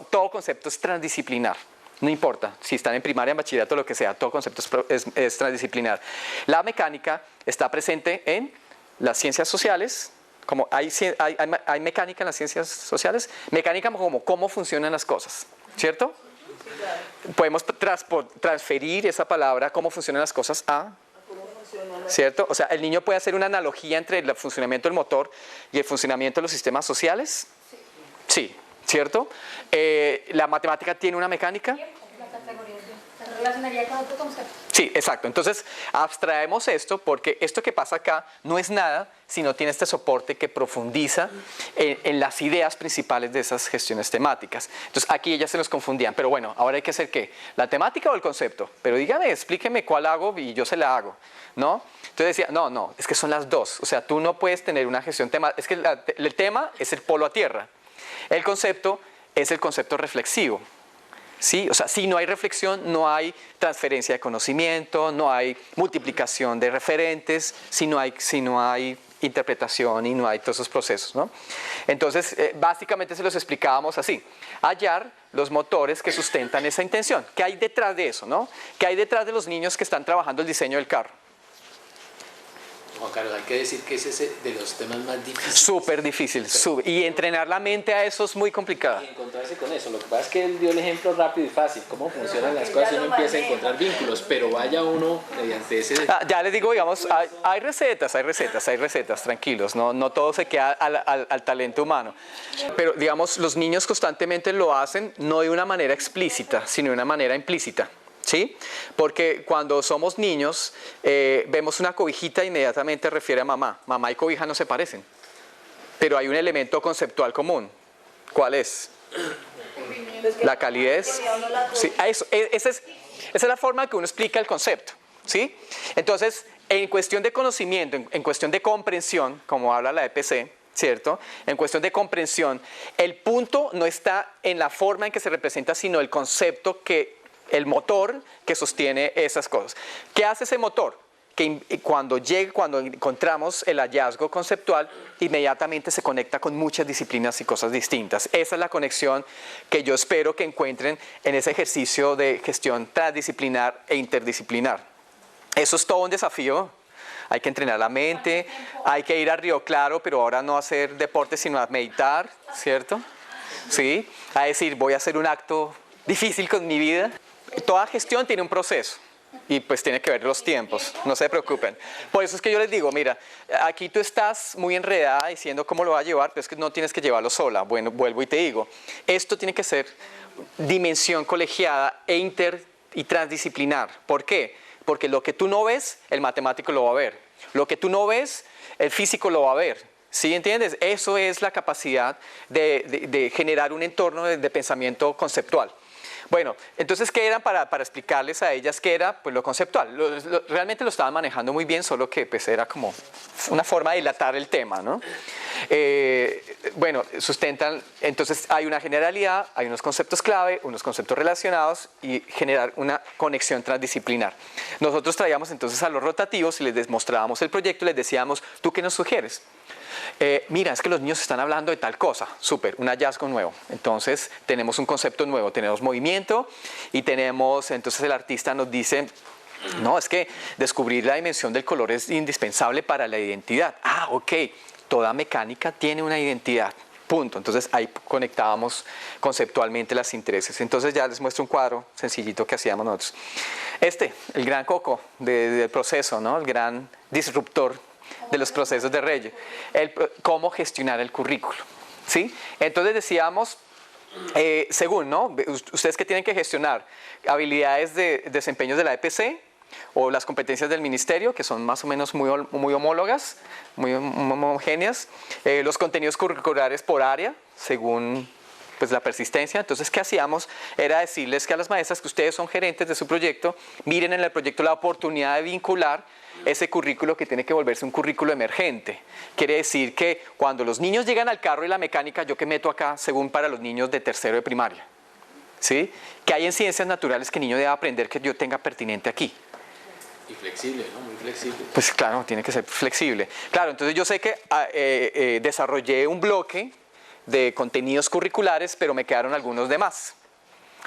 todo concepto es transdisciplinar. No importa si están en primaria, en bachillerato, lo que sea, todo concepto es transdisciplinar. La mecánica está presente en las ciencias sociales, como hay mecánica en las ciencias sociales, mecánica como cómo funcionan las cosas, ¿cierto? Podemos transferir esa palabra, cómo funcionan las cosas, a... ¿cierto? O sea, el niño puede hacer una analogía entre el funcionamiento del motor y el funcionamiento de los sistemas sociales. Sí, ¿cierto? ¿La matemática tiene una mecánica? La relacionaría con otro concepto. Sí, exacto. Entonces, abstraemos esto porque esto que pasa acá no es nada si no tiene este soporte que profundiza en las ideas principales de esas gestiones temáticas. Entonces, aquí ellas se nos confundían. Pero bueno, ahora hay que hacer ¿qué? ¿La temática o el concepto? Pero dígame, explíqueme cuál hago y yo se la hago, ¿no? Entonces decía, no, es que son las dos. O sea, tú no puedes tener una gestión temática. Es que el tema es el polo a tierra. El concepto es el concepto reflexivo. ¿Sí? O sea, si no hay reflexión, no hay transferencia de conocimiento, no hay multiplicación de referentes, si no hay interpretación y no hay todos esos procesos, ¿no? Entonces, básicamente se los explicábamos así. Hallar los motores que sustentan esa intención. ¿Qué hay detrás de eso, no? ¿Qué hay detrás de los niños que están trabajando el diseño del carro? Juan Carlos, hay que decir que ese es de los temas más difíciles. Súper difícil. Y entrenar la mente a eso es muy complicado. Y encontrarse con eso. Lo que pasa es que él dio el ejemplo rápido y fácil, cómo funcionan las cosas y uno empieza a encontrar vínculos, pero vaya uno mediante ese... Ya les digo, digamos, hay recetas, tranquilos, no todo se queda al talento humano. Pero, digamos, los niños constantemente lo hacen no de una manera explícita, sino de una manera implícita. ¿Sí? Porque cuando somos niños, vemos una cobijita e inmediatamente refiere a mamá. Mamá y cobija no se parecen, pero hay un elemento conceptual común. ¿Cuál es? La calidez. Sí, esa es la forma que uno explica el concepto. ¿Sí? Entonces, en cuestión de conocimiento, en cuestión de comprensión, como habla la EPC, ¿cierto? En cuestión de comprensión, el punto no está en la forma en que se representa, sino el concepto el motor que sostiene esas cosas. ¿Qué hace ese motor? Que cuando encontramos el hallazgo conceptual, inmediatamente se conecta con muchas disciplinas y cosas distintas. Esa es la conexión que yo espero que encuentren en ese ejercicio de gestión transdisciplinar e interdisciplinar. Eso es todo un desafío. Hay que entrenar la mente, hay que ir a Río Claro, pero ahora no a hacer deporte, sino a meditar, ¿cierto? Sí, a decir, voy a hacer un acto difícil con mi vida. Toda gestión tiene un proceso y pues tiene que ver los tiempos, no se preocupen. Por eso es que yo les digo, mira, aquí tú estás muy enredada diciendo cómo lo va a llevar, pero es que no tienes que llevarlo sola. Bueno, vuelvo y te digo, esto tiene que ser dimensión colegiada e inter y transdisciplinar. ¿Por qué? Porque lo que tú no ves, el matemático lo va a ver. Lo que tú no ves, el físico lo va a ver. ¿Sí entiendes? Eso es la capacidad de generar un entorno de pensamiento conceptual. Bueno, entonces, ¿qué eran para explicarles a ellas qué era? Pues lo conceptual. Realmente lo estaban manejando muy bien, solo que pues, era como una forma de dilatar el tema, ¿no? Bueno, sustentan, entonces hay una generalidad, hay unos conceptos clave, unos conceptos relacionados y generar una conexión transdisciplinar. Nosotros traíamos entonces a los rotativos y les demostrábamos el proyecto y les decíamos, ¿tú qué nos sugieres? Mira, es que los niños están hablando de tal cosa, súper, un hallazgo nuevo. Entonces tenemos un concepto nuevo, tenemos movimiento y tenemos, entonces el artista nos dice, No, es que descubrir la dimensión del color es indispensable para la identidad. Ah, ok, toda mecánica tiene una identidad. Punto. Entonces ahí conectábamos conceptualmente las intereses. Entonces ya les muestro un cuadro sencillito que hacíamos nosotros. El gran coco del proceso, ¿no? El gran disruptor de los procesos de Reggio. Cómo gestionar el currículo. ¿Sí? Entonces decíamos, según, ¿no? Ustedes que tienen que gestionar habilidades de desempeños de la EPC o las competencias del ministerio, que son más o menos muy homólogas, muy homogéneas, los contenidos curriculares por área, según pues, la persistencia. Entonces, ¿qué hacíamos? Era decirles que a las maestras que ustedes son gerentes de su proyecto, miren en el proyecto la oportunidad de vincular ese currículo que tiene que volverse un currículo emergente. Quiere decir que cuando los niños llegan al carro y la mecánica, yo que meto acá, según para los niños de tercero de primaria, ¿sí? Que hay en ciencias naturales que el niño debe aprender que yo tenga pertinente aquí. Y flexible, ¿no? Muy flexible. Pues claro, tiene que ser flexible. Claro, entonces yo sé que desarrollé un bloque de contenidos curriculares, pero me quedaron algunos de más.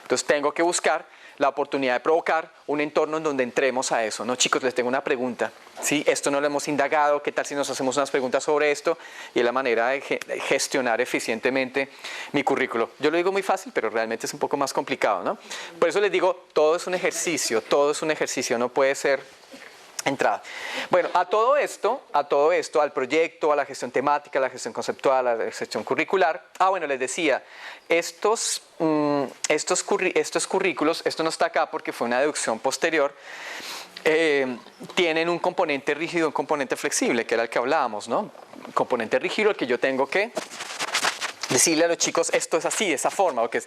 Entonces tengo que buscar la oportunidad de provocar un entorno en donde entremos a eso. No, chicos, les tengo una pregunta. ¿Sí? Esto no lo hemos indagado. ¿Qué tal si nos hacemos unas preguntas sobre esto? Y es la manera de gestionar eficientemente mi currículo. Yo lo digo muy fácil, pero realmente es un poco más complicado, ¿no? Por eso les digo, todo es un ejercicio, no puede ser entrada. Bueno, a todo esto, al proyecto, a la gestión temática, a la gestión conceptual, a la gestión curricular. Bueno, les decía, estos currículos, esto no está acá porque fue una deducción posterior, tienen un componente rígido y un componente flexible, que era el que hablábamos, ¿no? Un componente rígido, el que yo tengo que decirle a los chicos, esto es así, de esa forma, o que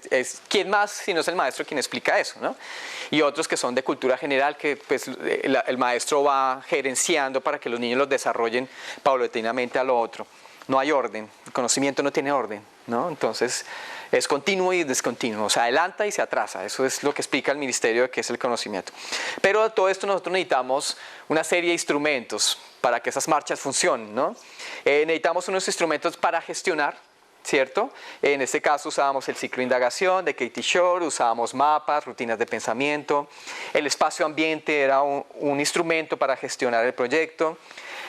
¿quién más si no es el maestro quien explica eso, ¿no? Y otros que son de cultura general, que pues, el maestro va gerenciando para que los niños los desarrollen paulatinamente a lo otro. No hay orden, el conocimiento no tiene orden, ¿no? Entonces es continuo y discontinuo, se adelanta y se atrasa, eso es lo que explica el ministerio de qué es el conocimiento. Pero todo esto nosotros necesitamos una serie de instrumentos para que esas marchas funcionen, ¿no? Necesitamos unos instrumentos para gestionar, ¿cierto? En este caso usábamos el ciclo de indagación de Katie Shore, usábamos mapas, rutinas de pensamiento, el espacio ambiente era un instrumento para gestionar el proyecto,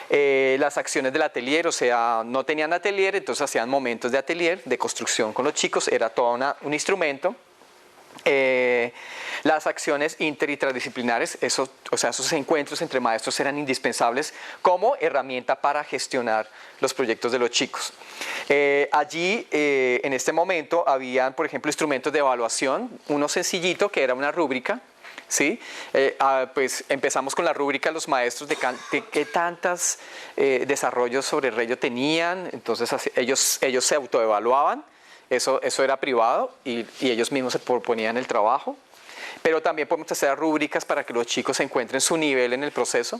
las acciones del atelier, o sea, no tenían atelier, entonces hacían momentos de atelier, de construcción con los chicos, era todo un instrumento. Las acciones inter y transdisciplinares, esos encuentros entre maestros eran indispensables como herramienta para gestionar los proyectos de los chicos. Allí, en este momento, habían, por ejemplo, instrumentos de evaluación, uno sencillito que era una rúbrica, ¿sí? Pues empezamos con la rúbrica de los maestros de qué tantos desarrollos sobre Reggio tenían, entonces ellos se autoevaluaban. Eso era privado y ellos mismos se proponían el trabajo. Pero también podemos hacer rúbricas para que los chicos encuentren su nivel en el proceso.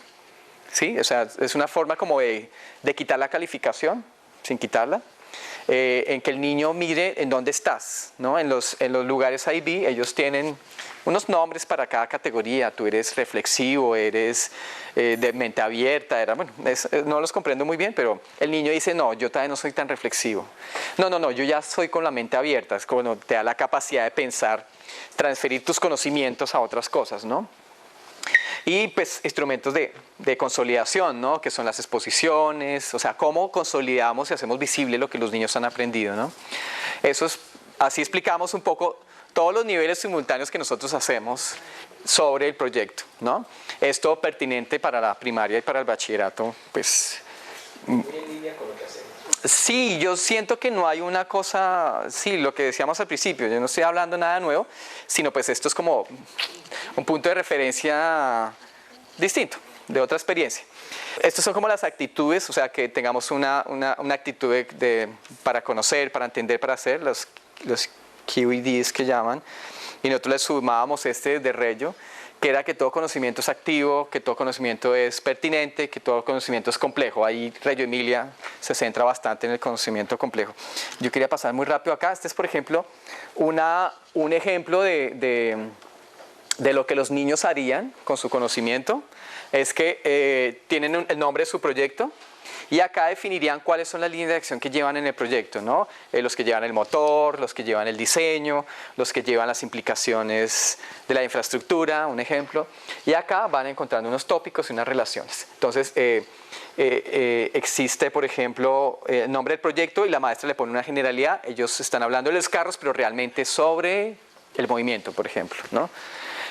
¿Sí? O sea, es una forma como de quitar la calificación, sin quitarla. En que el niño mire en dónde estás, ¿no? En los lugares IB, ellos tienen unos nombres para cada categoría. Tú eres reflexivo, eres de mente abierta. No los comprendo muy bien, pero el niño dice, no, yo todavía no soy tan reflexivo. No, yo ya soy con la mente abierta. Es como te da la capacidad de pensar, transferir tus conocimientos a otras cosas, ¿no? Y pues instrumentos de consolidación, ¿no? Que son las exposiciones, o sea, cómo consolidamos y hacemos visible lo que los niños han aprendido, ¿no? Así explicamos un poco todos los niveles simultáneos que nosotros hacemos sobre el proyecto, ¿no? Esto pertinente para la primaria y para el bachillerato, pues... Muy en línea con lo que hacemos. Sí, yo siento que no hay una cosa, sí, lo que decíamos al principio, yo no estoy hablando nada nuevo, sino pues esto es como un punto de referencia distinto, de otra experiencia. Estas son como las actitudes, o sea, que tengamos una actitud para conocer, para entender, para hacer, los QEDs que llaman, y nosotros le sumábamos de Reggio, que era que todo conocimiento es activo, que todo conocimiento es pertinente, que todo conocimiento es complejo. Ahí Reggio Emilia se centra bastante en el conocimiento complejo. Yo quería pasar muy rápido acá. Este es, por ejemplo, un ejemplo de lo que los niños harían con su conocimiento. Es que tienen el nombre de su proyecto Y acá definirían cuáles son las líneas de acción que llevan en el proyecto, ¿no? Los que llevan el motor, los que llevan el diseño, los que llevan las implicaciones de la infraestructura, un ejemplo. Y acá van encontrando unos tópicos y unas relaciones. Entonces, existe, por ejemplo, el nombre del proyecto y la maestra le pone una generalidad. Ellos están hablando de los carros, pero realmente sobre el movimiento, por ejemplo, ¿no?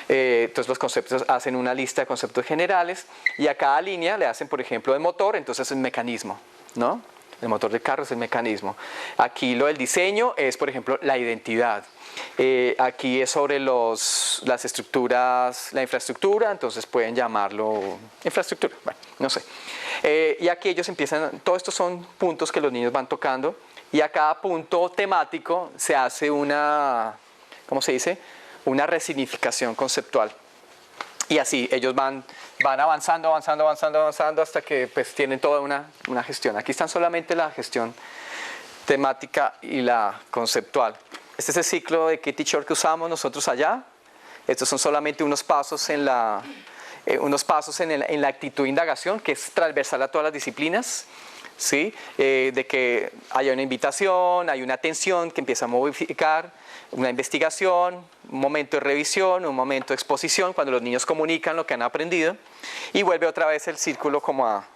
Entonces los conceptos hacen una lista de conceptos generales y a cada línea le hacen, por ejemplo, el motor, entonces el mecanismo, ¿no? El motor del carro es el mecanismo. Aquí lo del diseño es, por ejemplo, la identidad. Aquí es sobre las estructuras, la infraestructura, entonces pueden llamarlo infraestructura, bueno, no sé. Y aquí ellos empiezan, todos estos son puntos que los niños van tocando y a cada punto temático se hace una, ¿cómo se dice? Una resignificación conceptual. Y así ellos van avanzando hasta que pues tienen toda una gestión. Aquí están solamente la gestión temática y la conceptual. Este es el ciclo de Kitty Short que usamos nosotros allá. Estos son solamente unos pasos en la actitud de indagación, que es transversal a todas las disciplinas. ¿Sí? De que haya una invitación, hay una atención que empieza a modificar, una investigación, un momento de revisión, un momento de exposición, cuando los niños comunican lo que han aprendido, y vuelve otra vez el círculo como a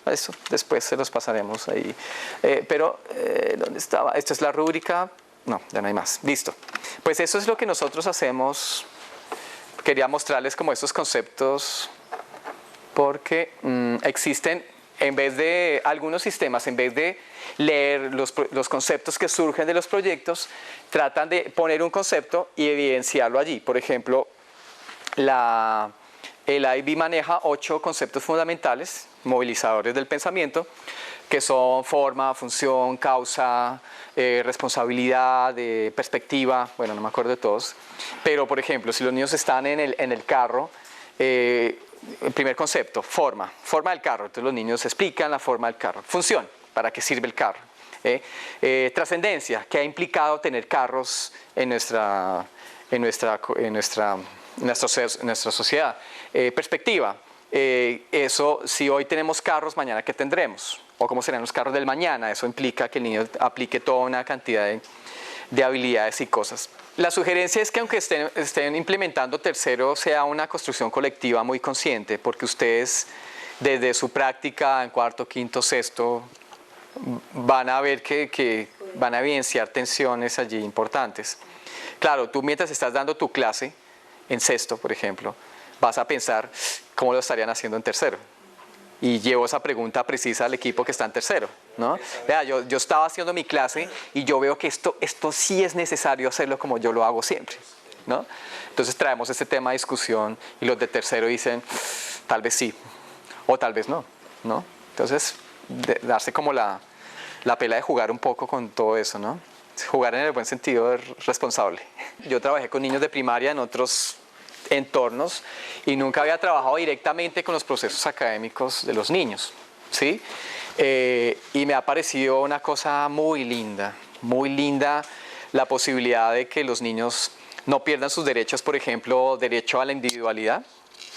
eso, después se los pasaremos ahí. ¿Dónde estaba? Esta es la rúbrica, no, ya no hay más, listo. Pues eso es lo que nosotros hacemos, quería mostrarles como estos conceptos, porque existen, en vez de algunos sistemas, en vez de leer los conceptos que surgen de los proyectos, tratan de poner un concepto y evidenciarlo allí. Por ejemplo, el IB maneja 8 conceptos fundamentales, movilizadores del pensamiento, que son forma, función, causa, responsabilidad, perspectiva, bueno, no me acuerdo de todos. Pero, por ejemplo, si los niños están en el carro, el primer concepto, forma del carro. Entonces los niños explican la forma del carro. Función, ¿para qué sirve el carro? Trascendencia, ¿qué ha implicado tener carros en nuestra sociedad? Perspectiva, eso, si hoy tenemos carros, mañana ¿qué tendremos? O cómo serán los carros del mañana. Eso implica que el niño aplique toda una cantidad de habilidades y cosas. La sugerencia es que aunque estén implementando tercero, sea una construcción colectiva muy consciente, porque ustedes desde su práctica en cuarto, quinto, sexto, van a ver que van a evidenciar tensiones allí importantes. Claro, tú mientras estás dando tu clase en sexto, por ejemplo, vas a pensar cómo lo estarían haciendo en tercero. Y llevo esa pregunta precisa al equipo que está en tercero, ¿no? Vea, yo estaba haciendo mi clase y yo veo que esto sí es necesario hacerlo como yo lo hago siempre, ¿no? Entonces traemos este tema de discusión y los de tercero dicen, tal vez sí, o tal vez no, ¿no? Entonces, darse como la pela de jugar un poco con todo eso, ¿no? Jugar en el buen sentido de responsable. Yo trabajé con niños de primaria en otros entornos y nunca había trabajado directamente con los procesos académicos de los niños, ¿sí? Y me ha parecido una cosa muy linda la posibilidad de que los niños no pierdan sus derechos, por ejemplo, derecho a la individualidad,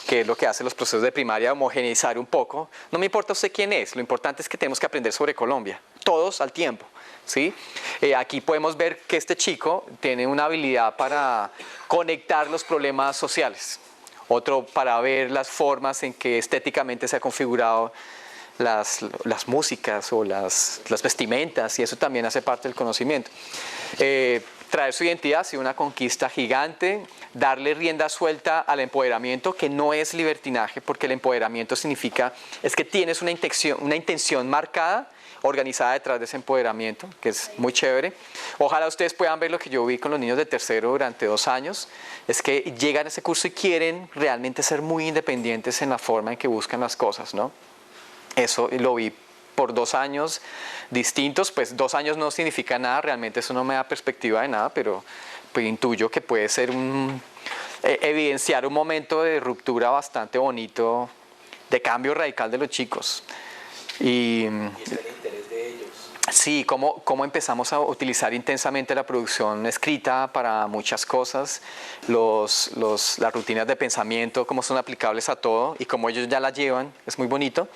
que es lo que hacen los procesos de primaria, homogeneizar un poco. No me importa usted quién es, lo importante es que tenemos que aprender sobre Colombia, todos al tiempo. ¿Sí? Aquí podemos ver que este chico tiene una habilidad para conectar los problemas sociales, otro para ver las formas en que estéticamente se ha configurado las músicas o las vestimentas, y eso también hace parte del conocimiento. Traer su identidad ha sido una conquista gigante, darle rienda suelta al empoderamiento, que no es libertinaje, porque el empoderamiento significa, es que tienes una intención marcada, organizada detrás de ese empoderamiento, que es muy chévere. Ojalá ustedes puedan ver lo que yo vi con los niños de tercero durante 2 años, es que llegan a ese curso y quieren realmente ser muy independientes en la forma en que buscan las cosas, ¿no? Eso lo vi por 2 años distintos, pues 2 años no significa nada, realmente eso no me da perspectiva de nada, pero pues intuyo que puede ser evidenciar un momento de ruptura bastante bonito, de cambio radical de los chicos. Y es el interés de ellos. Sí, cómo empezamos a utilizar intensamente la producción escrita para muchas cosas, las rutinas de pensamiento, cómo son aplicables a todo y cómo ellos ya la llevan, es muy bonito.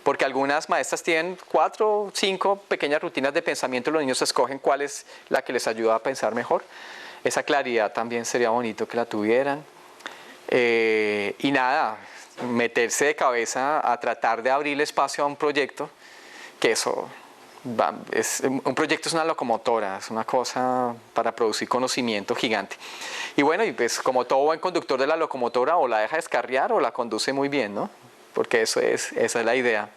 porque algunas maestras tienen 4 o 5 pequeñas rutinas de pensamiento y los niños escogen cuál es la que les ayuda a pensar mejor. Esa claridad también sería bonito que la tuvieran. Y nada, meterse de cabeza a tratar de abrirle espacio a un proyecto, que eso, un proyecto es una locomotora, es una cosa para producir conocimiento gigante. Y bueno, y pues como todo buen conductor de la locomotora, o la deja descarriar o la conduce muy bien, ¿no? Porque esa es la idea.